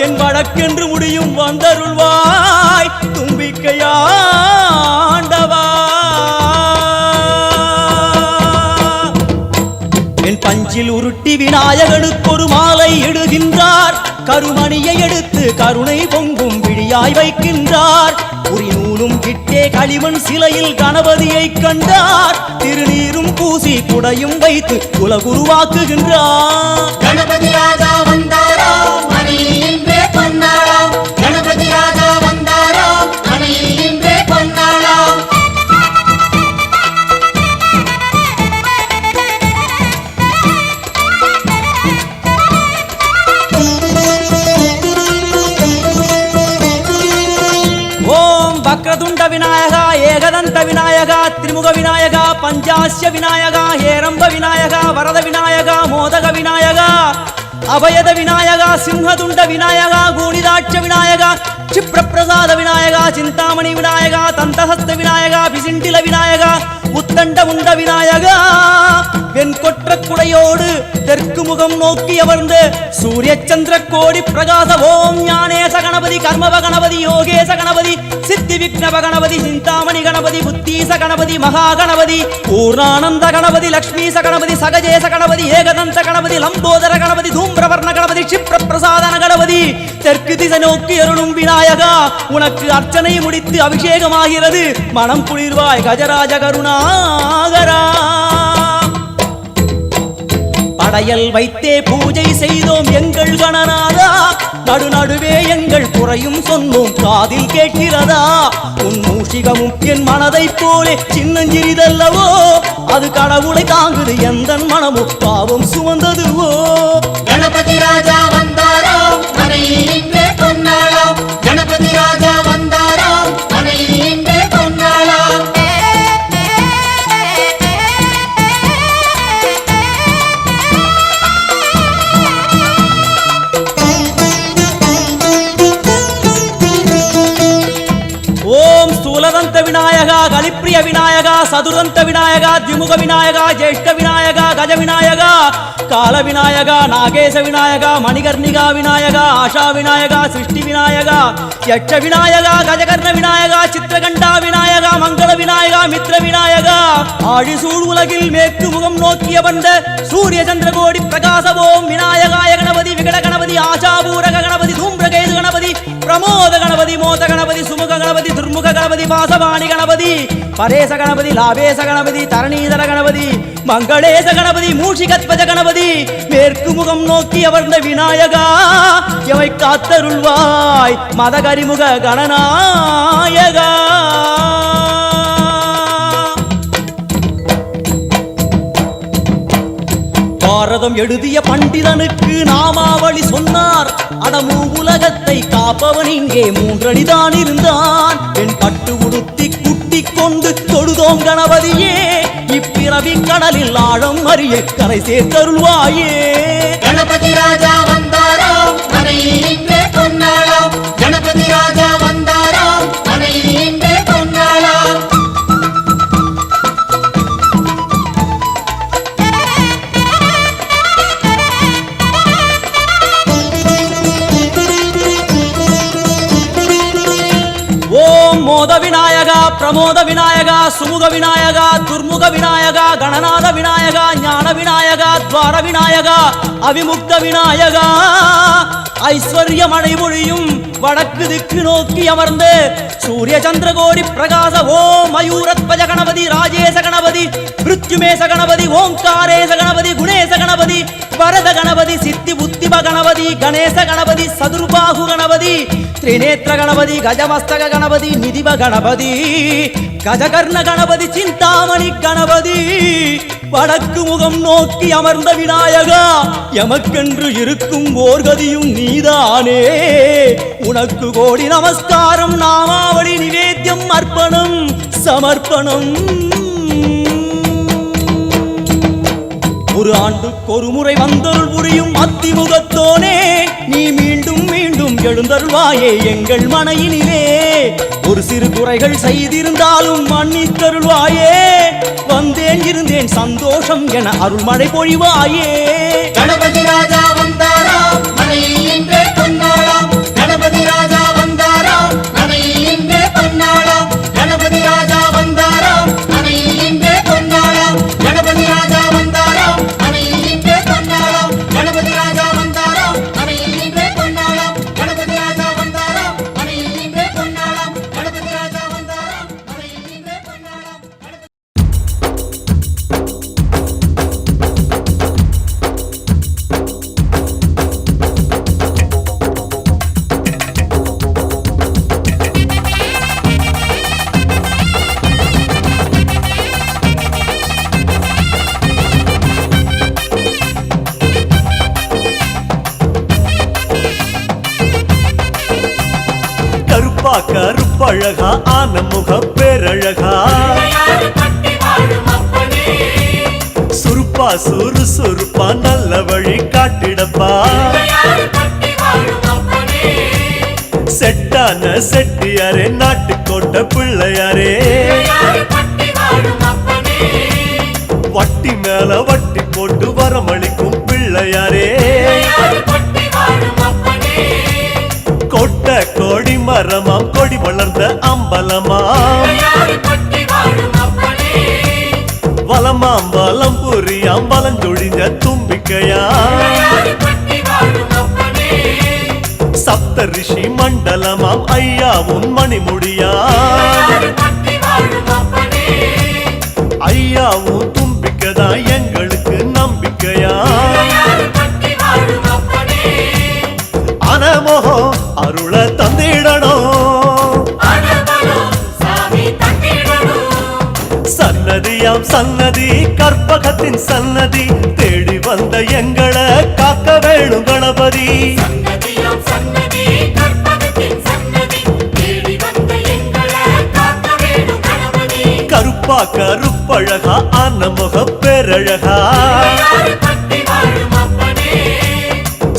என் வழக்கென்று முடியும் வந்தருள்வாய் தும்பிக்கையாண்டவா என் பஞ்சில் உருட்டி விநாயகனுக்கு ஒரு மாலை இடுகின்றார் கருமணியை எடுத்து கருணை பொங்கும் விழியாய் வைக்கின்றார் புரிநூலும் கிட்டே களிமண் சிலையில் கணபதியை கண்டார் திருநீரும் பூசி குடையும் வைத்து குலகுருவாக்குகின்றார் கணபதி ராஜா வந்தாராம் மனையில் நின்றே பொன்னாளாம் கணபதி ராஜா வந்தாராம் மனையில் நின்றே பொன்னாளாம் வக்ரதுண்ட விநாயகா ஏகதந்த விநாயகா திரிமுக விநாயகா பஞ்சாஸ்ய விநாயகா ஹேரம்ப விநாயகா வரத விநாயகா மோதக விநாயகா அபயத விநாயகா சிம்ஹதுண்ட விநாயகா கூணிதாட்ச விநாயகா क्षिप्रप्रसाद विनायका चिंतामणि विनायका तंतहस्त विनायका पिसिंडिल विनायका உத்தண்ட உண்ட விநாயகா வெண்கொற்ற குடையோடு தெற்கு முகம் நோக்கி அமர்ந்து சூரிய சந்திர கோடி பிரகாச ஓம் ஞானேச கணபதி கர்மவ கணபதி யோகேச கணபதி சித்தி விக்னவ கணபதி சிந்தாமணி கணபதி புத்தீச கணபதி மகா கணபதி பூர்ணானந்த கணபதி லக்ஷ்மீச கணபதி சகஜேச கணபதி ஏகதந்த கணபதி லம்போதர கணபதி தூம்பிரவர்ண கணபதி क्षिप्र பிரசாதன கணபதி தெற்கு திசை நோக்கி அருளும் விநாயகா உனக்கு அர்ச்சனை முடித்து அபிஷேகமாகிறது மனம் குளிர்வாய் கஜராஜ கருணாகரா படையல் வைத்தே பூஜை செய்தோம் எங்கள் கணநாதா நடுநடுவே எங்கள் குறையும் சொன்னோம் காதில் கேட்கிறதா உன் மூஷிகமும் என் மனதை போலே சின்னஞ்சிறிதல்லவோ அது கடவுளை தாங்குது எந்த மனமும் பாவம் சுமந்ததுவோ கணபதி ராஜா வந்தாராம் மனையில் நின்றே பொன்னாளாம் கணபதி ராஜா வந்தாராம் மனையில் நின்றே பொன்னாளாம் ஓம் ஸ்தூலதந்த விநாயகா கலிப்பிரிய விநாயகா சதுரந்த விநாயகா திமுக விநாயகா ஜேஷ்ட விநாயகா கஜ விநாயகா கால விநாயகா நாகேச விநாயகா மணிகர்ணிகா விநாயகா ஆஷா விநாயகா சிருஷ்டி விநாயகா யட்ச விநாயகா கஜகர்ண விநாயகா சித்திரகண்டா விநாயகா மங்கள விநாயகா மித்ர விநாயகா ஆழிசூழ் உலகில் மேற்கு முகம் நோக்கிய வந்த சூரிய சந்திரகோடி பிரகாசவோம் விநாயகாய கணபதி விகட கணபதி ஆசாபூரக கணபதி தூம்பிரகேது கணபதி பிரமோத கணபதி மோத கணபதி சுமுக கணபதி துர்முக கணபதி பாசபாணி கணபதி பரேச கணபதி லாபேச கணபதி தரணீதர கணபதி மங்களேச கணபதி மூஷிகத்வஜ கணபதி மேற்கு முகம் நோக்கி அமர்ந்த விநாயகா எவை காத்தருள்வாய் மதகரிமுக கணநாயகா பாரதம் எழுதிய பண்டிதனுக்கு நாமாவளி சொன்னார் அடமூ உலகத்தை காப்பவன் இங்கே மூன்றடிதான் இருந்தான் என் பட்டு உடுத்தி குட்டி கொண்டு தொழுதோம் கணபதியே இப்பிறவி கடலில் ஆழம் அறிய கரை சேர்த்தருள்வாயே கணபதி ராஜா வந்தாராம் மனையில் நின்றே பொன்னாளாம் மோத விநாயகா பிரமோத விநாயகா சுமுக விநாயகா துர்முக விநாயகா கணநாத விநாயகா ஞான விநாயகா துவார விநாயகா அவிமுக்த விநாயகா ஐஸ்வர்ய மழை பொழியும் வடக்கு திக்கு நோக்கி அமர்ந்து சூரிய சந்திரகோடி பிரகாச ஓம் மயூரத்வஜ கணபதி ராஜேச கணபதி மிருத்யுமேச கணபதி ஓம்காரேச கணபதி குணேச கணபதி வரத கணபதி சித்தி புத்திப கணபதி கணேச கணபதி சதுர்பாகு கணபதி திரிநேத்திர கணபதி கஜமஸ்தக கணபதி நிதிப கணபதி கஜகர்ண கணபதி சிந்தாமணி கணபதி வடக்கு முகம் நோக்கி அமர்ந்த விநாயகா எமக்கென்று இருக்கும் ஓர்கதியும் நீதானே உனக்கு கோடி நமஸ்காரம் நாமாவளி நிவேத்தியம் அர்ப்பணம் சமர்ப்பணம் ஒரு ஆண்டுக்கு ஒரு முறை வந்தருள் புரியும் அத்திமுகத்தோனே நீ மீண்டும் மீண்டும் எழுந்தருள்வாயே எங்கள் மனையினிலே ஒரு சிறு குறைகள் செய்திருந்தாலும் மன்னித்தருள்வாயே வந்தேன் இருந்தேன் சந்தோஷம் என அருள்மழை பொழிவாயே கணபதி ராஜா வந்தாராம் மனையில் இன்றே பொன்னாளாம் கணபதி ராஜா வந்தாராம் மனையில் இன்றே பொன்னாளாம் கணபதி ராஜா வந்தாராம் மனையில் இன்றே பொன்னாளாம் கணபதி ராஜா வந்தாராம் மனையில் இன்றே பொன்னாளாம் கணபதி ராஜா வந்தாராம் மனையில் இன்றே பொன்னாளாம் கணபதி ராஜா வந்தாராம் மனையில் இன்றே பொன்னாளாம் கணபதி ராஜா வந்தாராம் மனையில் இன்றே பொன்னாளாம் கருப்பா கருப்பழகா ஆன முக பேரழகா சுருப்பா சுறுசுறுப்பா நல்ல வழி காட்டிடப்பா செட்டான செட்டியாரே நாட்டுக்கோட்ட பிள்ளையாரே வட்டி மேல வட்டி போட்டு வரமளிக்கும் பிள்ளையாரே கொட்ட கோடி மரமாம் கொடி வளர்ந்த அம்பலமாம் வலமாம் வலம் புரியாம் வலஞ்சொழிஞ்ச தும்பிக்கையா சப்த ரிஷி மண்டலமாம் ஐயாவும் மணிமுடியா ஐயாவும் தும்பிக்கதா எங்களுக்கு நம்பிக்கையா அனமோகோ அருள தந்திடணும் சன்னதியாம் சன்னதி கற்பகத்தின் சன்னதி தேடி வந்த எங்களை காக்க வேணும் கணபதி கருப்பா கருப்பழகா ஆன முக பேரழகா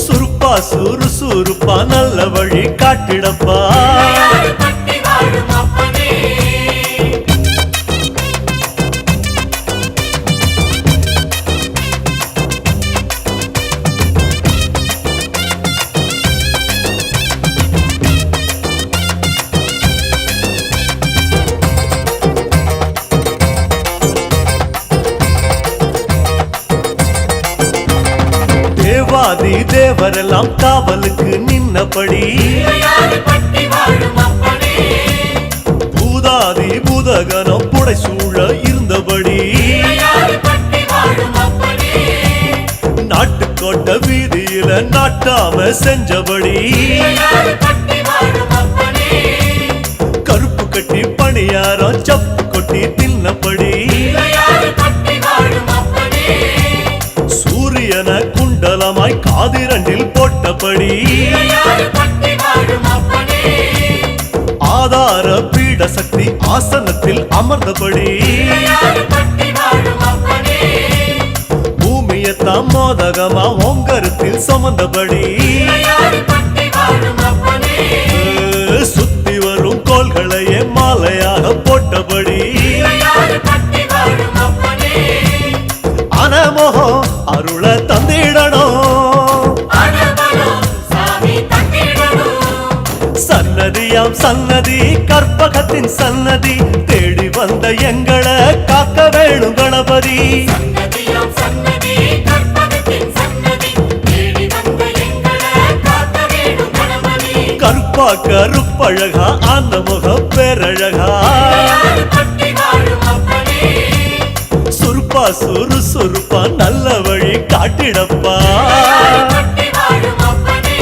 சுருப்பா சுறுசுறுப்பா நல்ல வழி காட்டிடப்பா தேவாதி தேவரெல்லாம் காவலுக்கு நின்னபடி பூதாதி பூதகனம் புடை சூழ இருந்தபடி நாட்டுக்கோட்ட வீதியில நாட்டாம செஞ்சபடி கருப்பு கட்டி பணியாரம் சப்பு கொட்டி தின்னபடி சூரியன குண்டலமாய் காதிரண்டில் போட்டபடி ஆதார பீட சக்தி ஆசனத்தில் அமர்ந்தபடி பூமியத்தாம் மோதகமா ஓங்கரத்தில் சுமந்தபடி சுத்தி வரும் கோள்களையே மாலையாக போட்டபடி அனமோகோ அருள தந்திடணும் சன்னதியாம் சன்னதியாம் சன்னதி கற்பகத்தின் சன்னதி தேடி வந்த எங்களை காக்க வேணும் கணபதி. சன்னதியாம் சன்னதி கற்பகத்தின் சன்னதி தேடி வந்த எங்களை காக்க வேணும் கணபதி. கருப்பா கருப்பழகா அந்த முகம் பேரழகா பட்டி வாழும் அப்பனே சுருப்பா சுறுசுறுப்பா நல்ல வழி காட்டிடப்பா. பட்டி வாழும் அப்பனே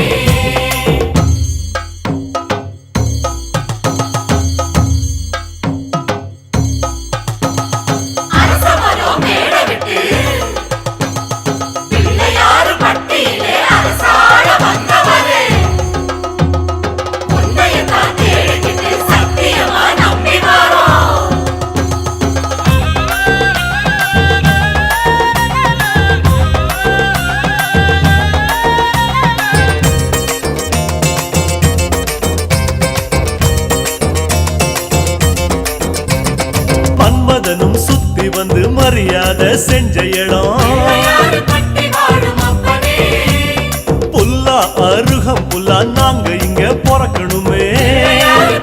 அரசமரோ மேட விட்டு பிள்ளையாறு பட்டியிலே அரசாழ வந்தவரே உன்னையத்தான் தேடிக்கிட்டு சத்தியமா நம்பி வரோம். மன்மதனும் சுத்தி வந்து மரியாதை செஞ்ச இடம் பிள்ளையாறு பட்டி வாழும் அப்பனே புல்லா அருகம் புல்லா நாங்க இங்க பிறக்கணுமே.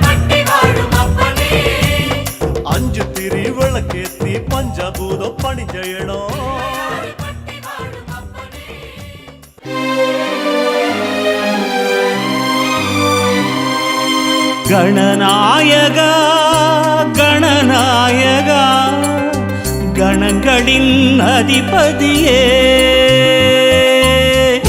பட்டி வாழும் அப்பனே 5 திரி விளக்கேத்தி பஞ்சபூதம் பணிஞ்ச இடம் பட்டி வாழும் அப்பனே கணநாயகா கணநாயகா கணங்களின் அதிபதியே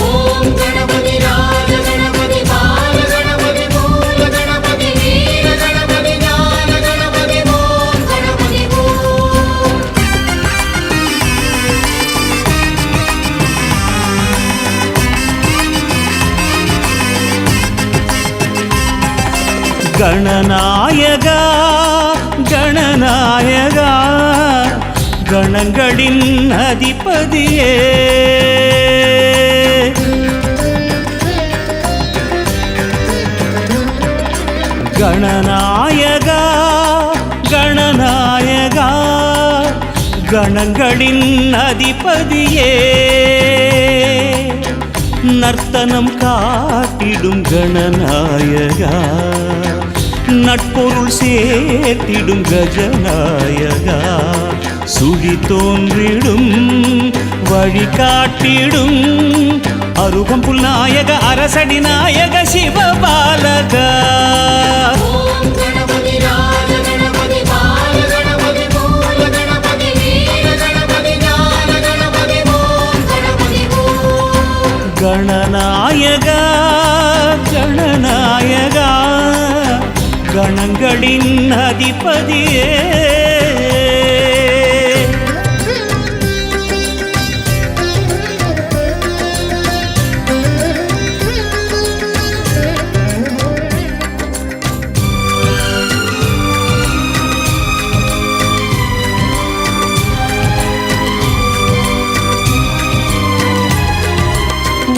ஓம் கணபதி ராஜ கணபதி பால கணபதி மூல கணபதி வீர கணபதி ஞான கணபதி ஓம் கணபதி ஓம். கணநாயகா கணநாயகா கணங்களின் அதிபதியே கணநாயகா கணநாயகா கணங்களின் அதிபதியே நர்த்தனம் காட்டிடும் கணநாயகா நட்பொருள் சேர்த்திடும் கஜநாயகா சுழி தோன்றிடும் வழிகாட்டிடும் அருகம்புல் நாயக அரசடி நாயக சிவபாலகா ஓம் கணபதி ராஜ கணபதி பால கணபதி மூல கணபதி வீர கணபதி ஞான கணபதி ஓம் கணபதி ஓம். கணநாயகா கணநாயகா கணங்களின் அதிபதியே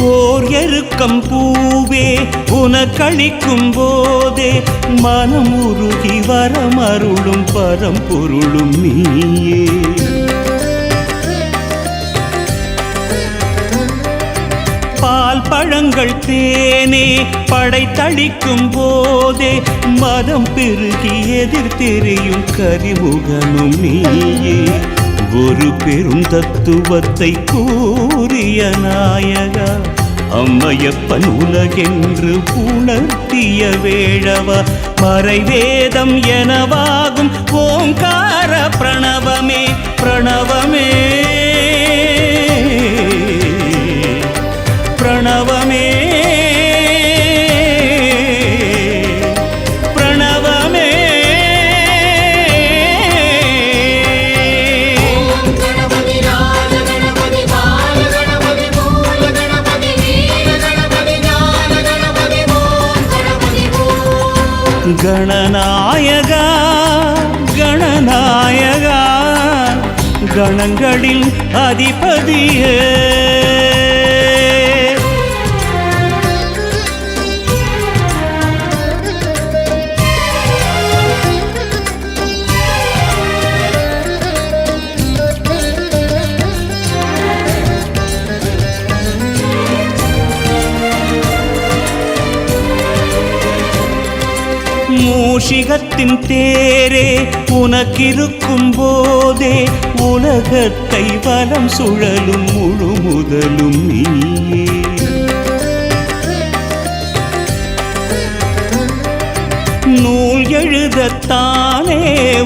ஓர் எருக்கம் பூவே உனக்களிக்கும் போதே மனம் உருகி வரமருளும் பரம்பொருளும் நீயே பால் பழங்கள் தேனே படைத்தளிக்கும் போதே மதம் பெருகி எதிர்த்தெறியும் கரிமுகனும் நீயே ஒரு பெரும் தத்துவத்தை கூறிய நாயகா அம்மையப்பன் உலகென்று உணர்த்திய வேழவா மறைவேதம் எனவாகும் ஓங்கார பிரணவமே பிரணவமே பிரணவமே பிரணவமே ஓம் கணபதி ராஜ கணபதி பால கணபதி மூல கணபதி வீர கணபதி ஞான கணபதி ஓம் கணபதி ஓம். கணநாயகா கணநாயகா கணங்களின் அதிபதியே மூஷிகத்தின் தேரே உனக்கிருக்கும் போதே உலகத்தை வலம் சுழலும் முழு முதலும் நீயே. நூல் எழுதத்தானே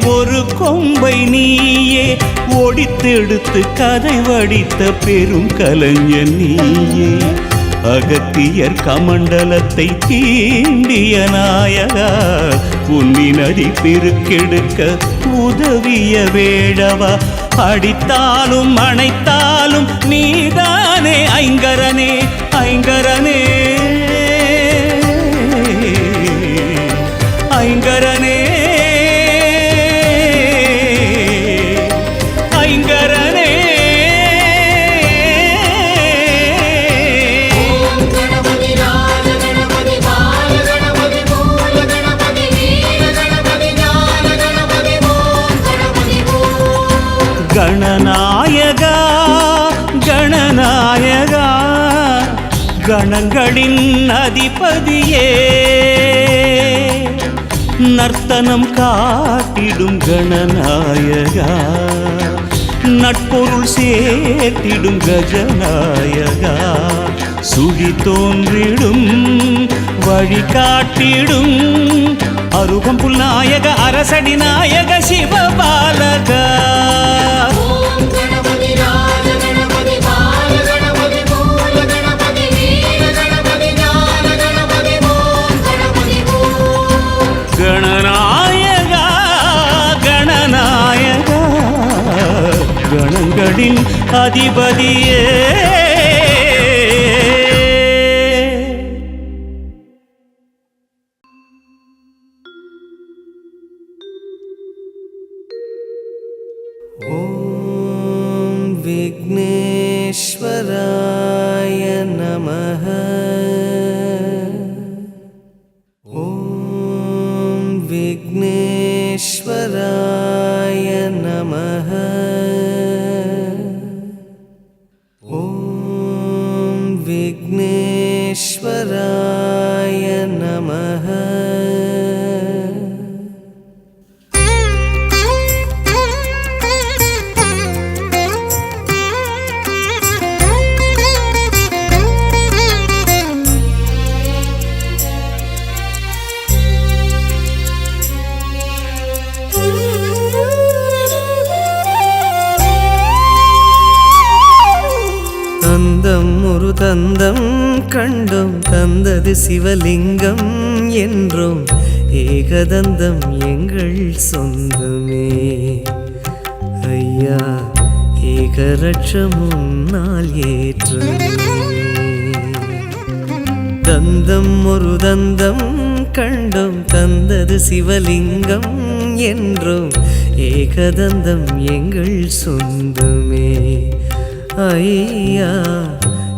ஒரு கொம்பை நீயே ஒடித்தெடுத்து கதை வடித்த பெரும் கலைஞன் நீயே. அகத்தியர் கமண்டலத்தை தீண்டிய நாயகா புன்னி நதி பெருக்கெடுக்க உதவிய வேடவா. அடித்தாலும் அணைத்தாலும் நீதானே ஐங்கரனே ஐங்கரனே ஐங்கரனே ஐங்கரனே. கணநாயகா கணநாயகா கணங்களின் அதிபதியே நர்த்தனம் காட்டிடும் கணநாயகா நட்பொருள் சேர்த்திடும் கஜநாயகா சுழி தோன்றிடும் வழிகாட்டிடும் அருகம்புல் நாயக அரசடி நாயக சிவபாலகா. கணநாயகா கணநாயகா கணங்களின் அதிபதியே. ஓம் விக்னேஸ்வராய நமஹ. ஓம் விக்னேஸ்வராய நமஹ. ஓம் விக்னேஸ்வராய நமஹ. தந்தம் ஒரு தந்தம் கண்டோம் தந்தது சிவலிங்கம் என்றோம் ஏகதந்தம் எங்கள் சொந்தமே. ஐயா ஏகரட்சம் முன்னால் ஏற்றமே. தந்தம் ஒரு தந்தம் கண்டோம் தந்தது சிவலிங்கம் என்றோம் ஏகதந்தம் எங்கள் சொந்தமே. ஐயா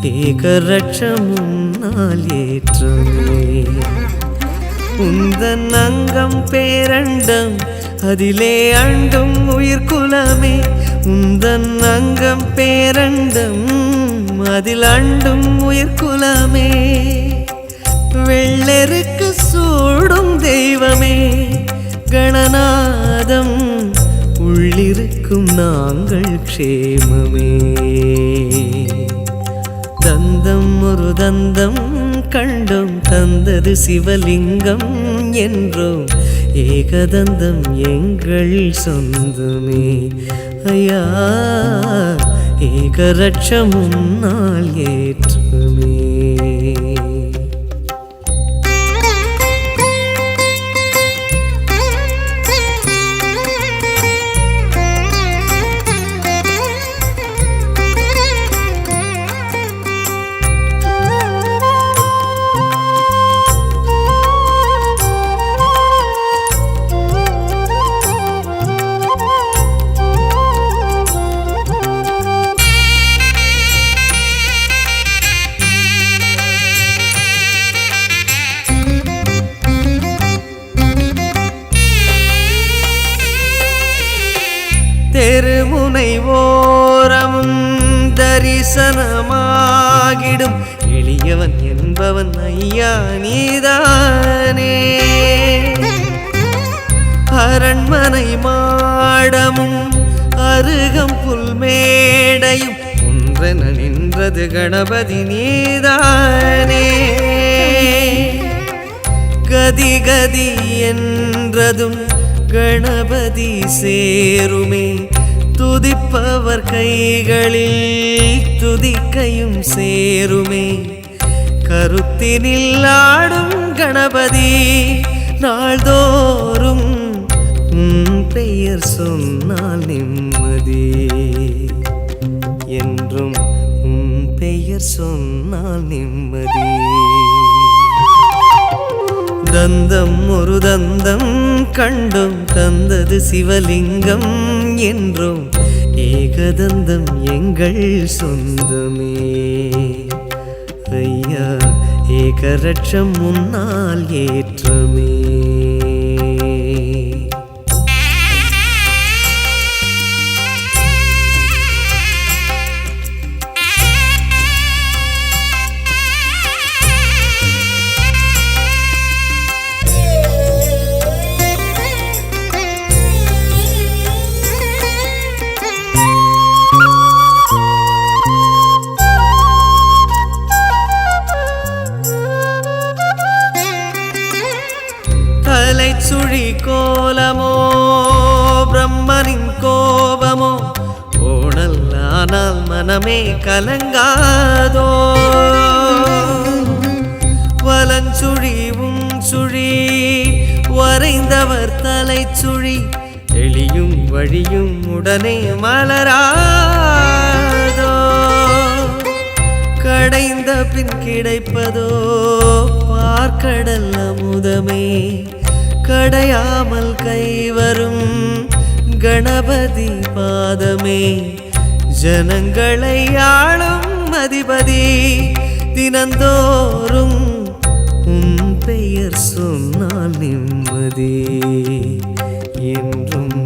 ஏகரட்சம் முன்னால் ஏற்றமே. உந்தன் அங்கம் பேரண்டம் அதிலே அண்டும் உயிர்குலமே. உந்தன் அங்கம் பேரண்டம் அதில் அண்டும் உயிர்குலமே. வெள்ளெருக்கு சூடும் தெய்வமே கணநாதம் உள்ளிருக்கும் நாங்கள் க்ஷேமமே. தந்தம் ஒரு தந்தம் கண்டோம் தந்தது சிவலிங்கம் என்றோம் ஏகதந்தம் எங்கள் சொந்தமே. ஐயா ஏகரட்சம் முன்னால் ஏற்றமே. தெருமுனை ஓரமும் தரிசனமாகிடும் எளியவன் என்பவன் ஐயா நீதானே. அரண்மனை மாடமும் அருகம் புல்மேடையும் ஒன்றென நின்றது கணபதி நீதானே. கதி கதி என்றதும் கணபதி சேருமே, துதிப்பவர் கைகளில் துதிக்கையும் சேருமே. கருத்தினில் ஆடும் கணபதி நாள்தோறும் உன் பெயர் சொன்னால் நிம்மதி, என்றும் உன் பெயர் சொன்னால் நிம்மதி. தந்தம் ஒரு தந்தம் கண்டும் தந்தது சிவலிங்கம் என்றும் ஏகதந்தம் எங்கள் சொந்தமே. ஐயா ஏகரட்சம் முன்னால் ஏற்றமே. சுழி கோலமோ பிரம்மனின் கோபமோ ஓணல் ஆனால் மனமே கலங்காதோ. வலஞ்சுழிவும் சுழி வரைந்தவர் தலை சுழி எளியும் வழியும் உடனே மலராதோ. கடைந்த பின் கிடைப்பதோ பார்க்கடல் அமுதமே, கடையாமல் கைவரும் கணபதி பாதமே. ஜனங்களை ஆளும் அதிபதி தினந்தோறும் உன் பெயர் சொன்னால் நிம்மதி, என்றும்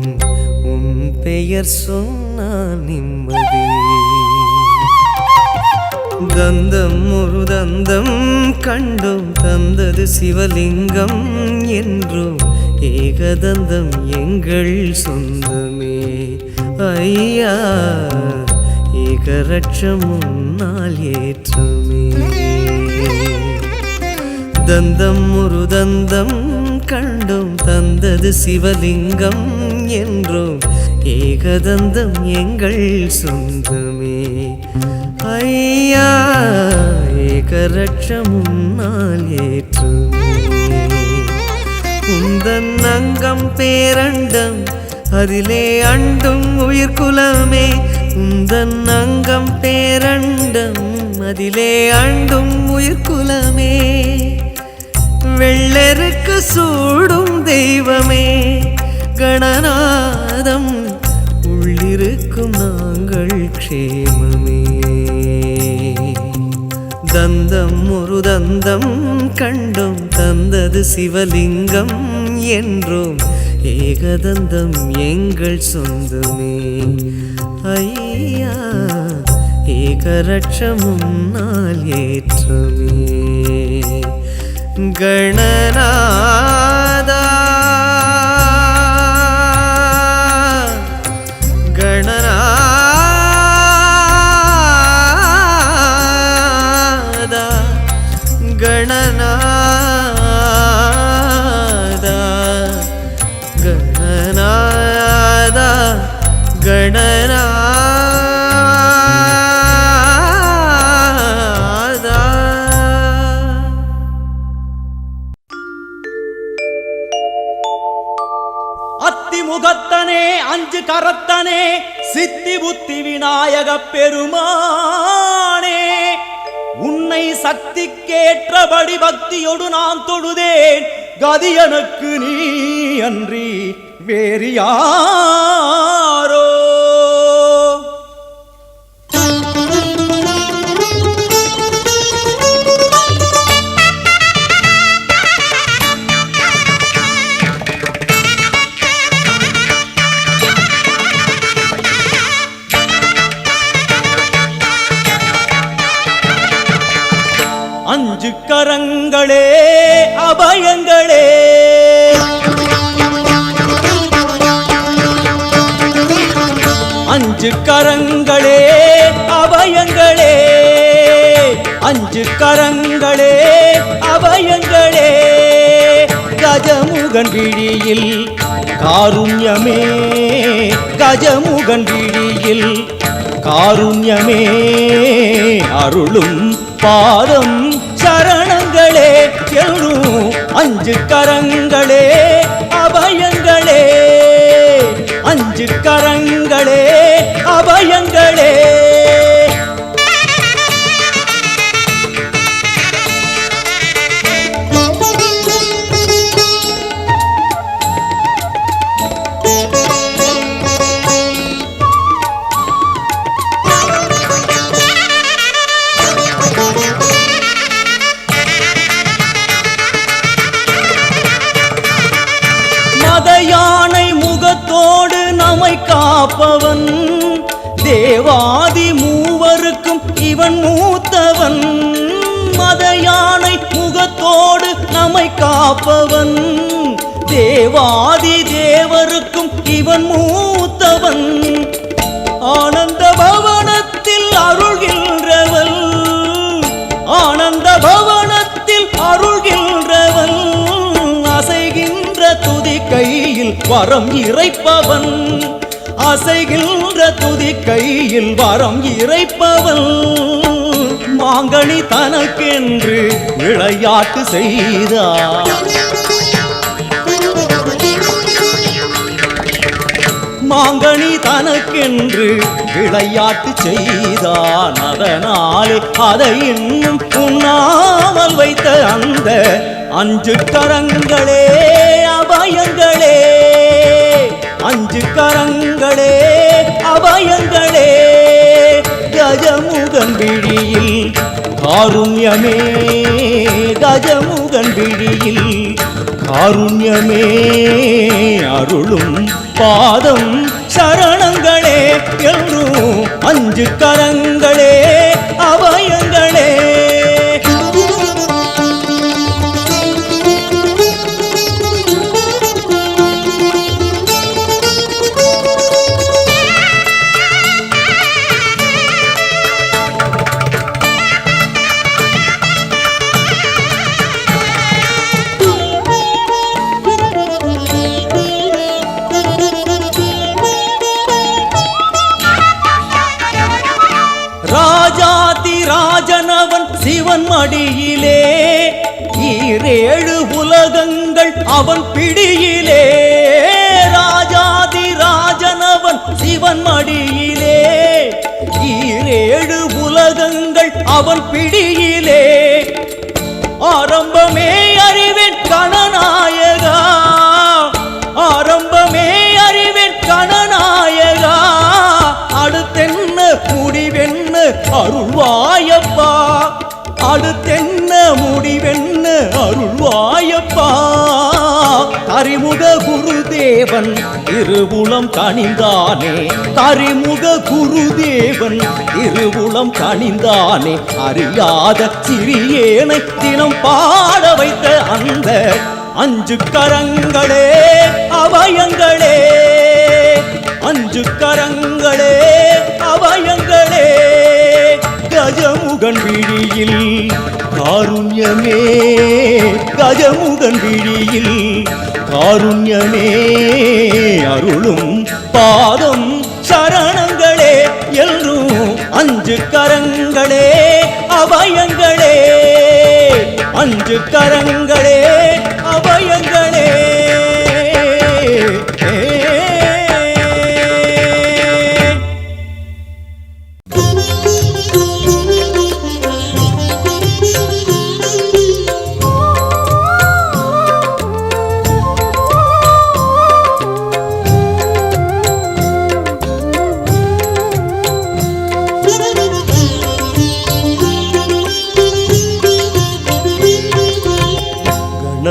உன் பெயர் சொன்னால் நிம்மதி. தந்தம் ஒரு தந்தம் கண்டும் தந்தது சிவலிங்கம் என்றும் ஏகதந்தம் எங்கள் சொந்தமே. ஐயா ஏகரட்சம் முன்னால் ஏற்றமே. தந்தம் ஒரு தந்தம் கண்டும் தந்தது சிவலிங்கம் என்றும் ஏகதந்தம் எங்கள் சொந்தமே. ஐயா ஏகரட்சம் முன்னால் ஏற்றுமே. உந்தன் அங்கம் பேரண்டம் அதிலே அண்டும் உயிர்குலமே. உந்தன் அங்கம் பேரண்டம் அதிலே அண்டும் உயிர்குலமே. வெள்ளெருக்கு சூடும் தெய்வமே கணநாதம் உள்ளிருக்கும் நாங்கள் க்ஷேமமே. தந்தம் ஒரு தந்தம் கண்டும் தந்தது சிவலிங்கம் என்றும் ஏகதந்தம் எங்கள் சொந்தமே. ஐயா ஏகரட்சம் முன்னால் ஏற்றமே. கணநாதா கணநாதா கணநாதா கணநாதா கணநாதா. அத்திமுகத்தனே அஞ்சு கரத்தனே சித்தி புத்தி விநாயக பெருமானே, உன்னை சக்திக்கேற்றபடி பக்தியோடு நான் தொழுதேன். கதி எனக்கு நீ அன்றி வேறு யாரோ. அஞ்சு கரங்களே அபயங்களே, அஞ்சு கரங்களே அபயங்களே, அஞ்சு கரங்களே அபயங்களே, கஜமுகன் விழியில் காருண்யமே, கஜமுகன் விழியில் காருண்யமே, அருளும் பாதம் சரணங்களே எழும் அஞ்சு கரங்களே அபயங்களே, அஞ்சு கரங்களே அபயங்களே. யானை முகத்தோடு நம்மை காப்பவன், தேவாதி மூவருக்கும் இவன் மூத்தவன். மத யானை முகத்தோடு நம்மை காப்பவன், தேவாதி தேவருக்கும் இவன் மூத்தவன். ஆனந்த பவனத்தில் அருள்கின்றவன், ஆனந்த பவனத்தில் அருள்கின்றவன், அசைகின்ற துதி கையில் வரம் இறைப்பவன், அசைகின்ற துதி கையில் வரம் இறைப்பவன். மாங்கனி தனக்கென்று விளையாட்டு செய்தார், மாங்கனி தனக்கென்று விளையாட்டு செய்தான், அதனாலே அதை இன்னும் உண்ணாமல் வைத்த அந்த அஞ்சு கரங்களே அபயங்களே, அஞ்சு கரங்களே அபயங்களே, கஜமுகன் விழியில் காருண்யமே, கஜமுகன் விழியில் காருண்யமே, அருளும் பாதம் சரணங்களே என்றும் அஞ்சு கரங்களே அபயங்களே. ராஜனவன் சிவன் மடியிலே, ஈரேழு உலகங்கள் அவன் பிடியிலே. ராஜாதி ராஜனவன் சிவன் மடியிலே, ஈரேழு உலகங்கள் அவன் பிடியிலே. ஆரம்பமே அறிவேன் கணநாயகா, ஆரம்பமே அறிவேன் கணநாயகா, அடுத்தென்ன முடிவென்ன அருள்வாயப்பா, அடுத்தென்ன முடிவென்ன அருள்வாயப்பா. கரிமுக குருதேவன் திருவுளம் கனிந்தானே, கரிமுக குருதேவன் திருவுளம் கனிந்தானே, அறியாத சிறியேனை தினம் பாட வைத்த அந்த அஞ்சு கரங்களே அபயங்களே, அஞ்சு கரங்களே அபயங்களே, கஜமுகன் விழியில் காருண்யமே, கஜமுகன் விழியில் காருண்யமே, அருளும் பாதம் சரணங்களே என்றும் அஞ்சு கரங்களே அபயங்களே, அஞ்சு கரங்களே அபயங்களே.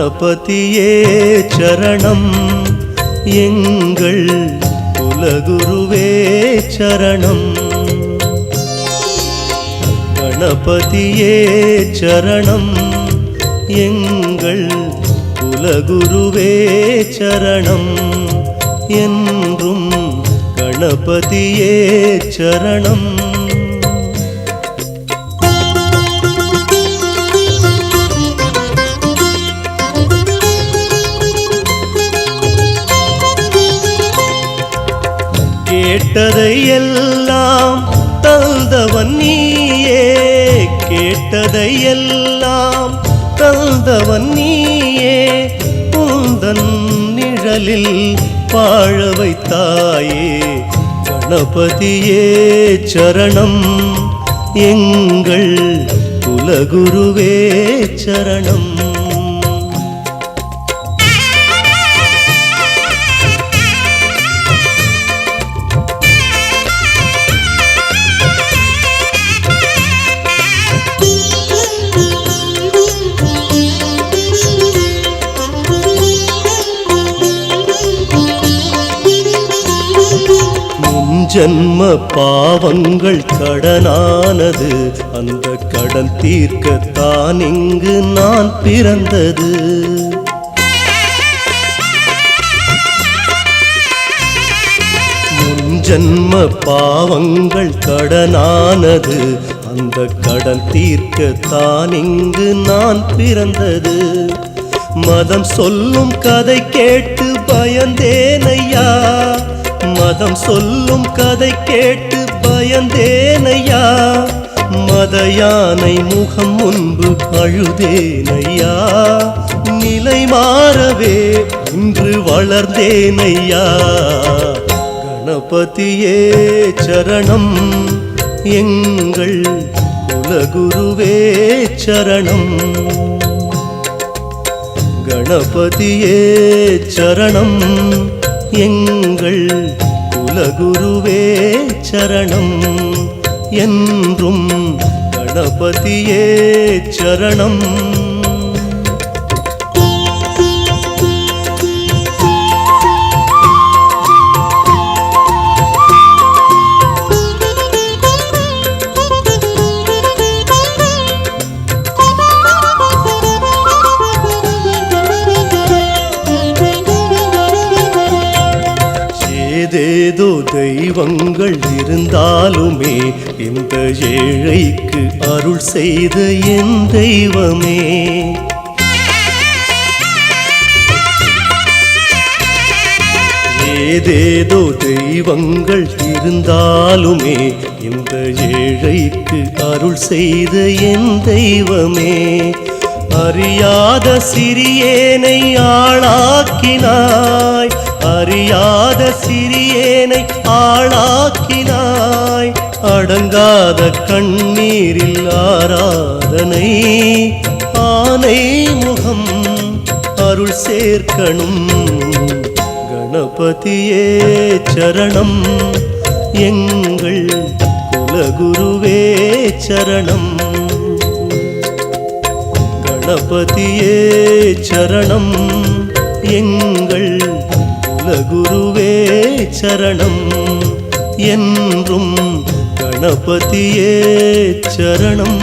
கணபதியே சரணம், எங்கள் குலகுருவே சரணம். கணபதியே சரணம், எங்கள் குலகுருவே சரணம். என்றும் கணபதியே சரணம். கேட்டதையெல்லாம் தந்தவன் நீயே, கேட்டதையெல்லாம் தந்தவன் நீயே, உந்தன் நிழலில் வாழ வைத்தாயே. கணபதியே சரணம், எங்கள் குலகுருவே சரணம். ஜன்ம பாவங்கள் கடனானது, அந்த கடன் தீர்க்கத்தான் இங்கு நான் பிறந்தது. முன்ஜன்ம பாவங்கள் கடனானது, அந்த கடன் தீர்க்கத்தான் இங்கு நான் பிறந்தது. மதம் சொல்லும் கதை கேட்டு பயந்தேனையா, மதம் சொல்லும் கதை கேட்டு பயந்தேனையா. மத யானை முகம் முன்பு அழுதேனையா, நிலை மாறவே இன்று வளர்ந்தேனையா. கணபதியே சரணம், எங்கள் குலகுருவே சரணம். கணபதியே சரணம், எங்கள் குலகுருவே சரணம். என்றும் கணபதியே சரணம். ஏதேதோ தெய்வங்கள் இருந்தாலுமே இந்த ஏழைக்கு அருள் செய்த என் தெய்வமே. ஏதேதோ தெய்வங்கள் இருந்தாலுமே இந்த ஏழைக்கு அருள் செய்த என் தெய்வமே. அறியாத சிறியேனை ஆளாக்கினாய், அறியாத சிறியேனை ஆளாக்கினாய். அடங்காத கண்ணீரில் ஆராதனை, ஆனை முகம் அருள் சேர்க்கணும். கணபதியே சரணம், எங்கள் குலகுருவே சரணம். கணபதியே சரணம், எங்கள் குலகுருவே சரணம். என்றும் கணபதியே சரணம்.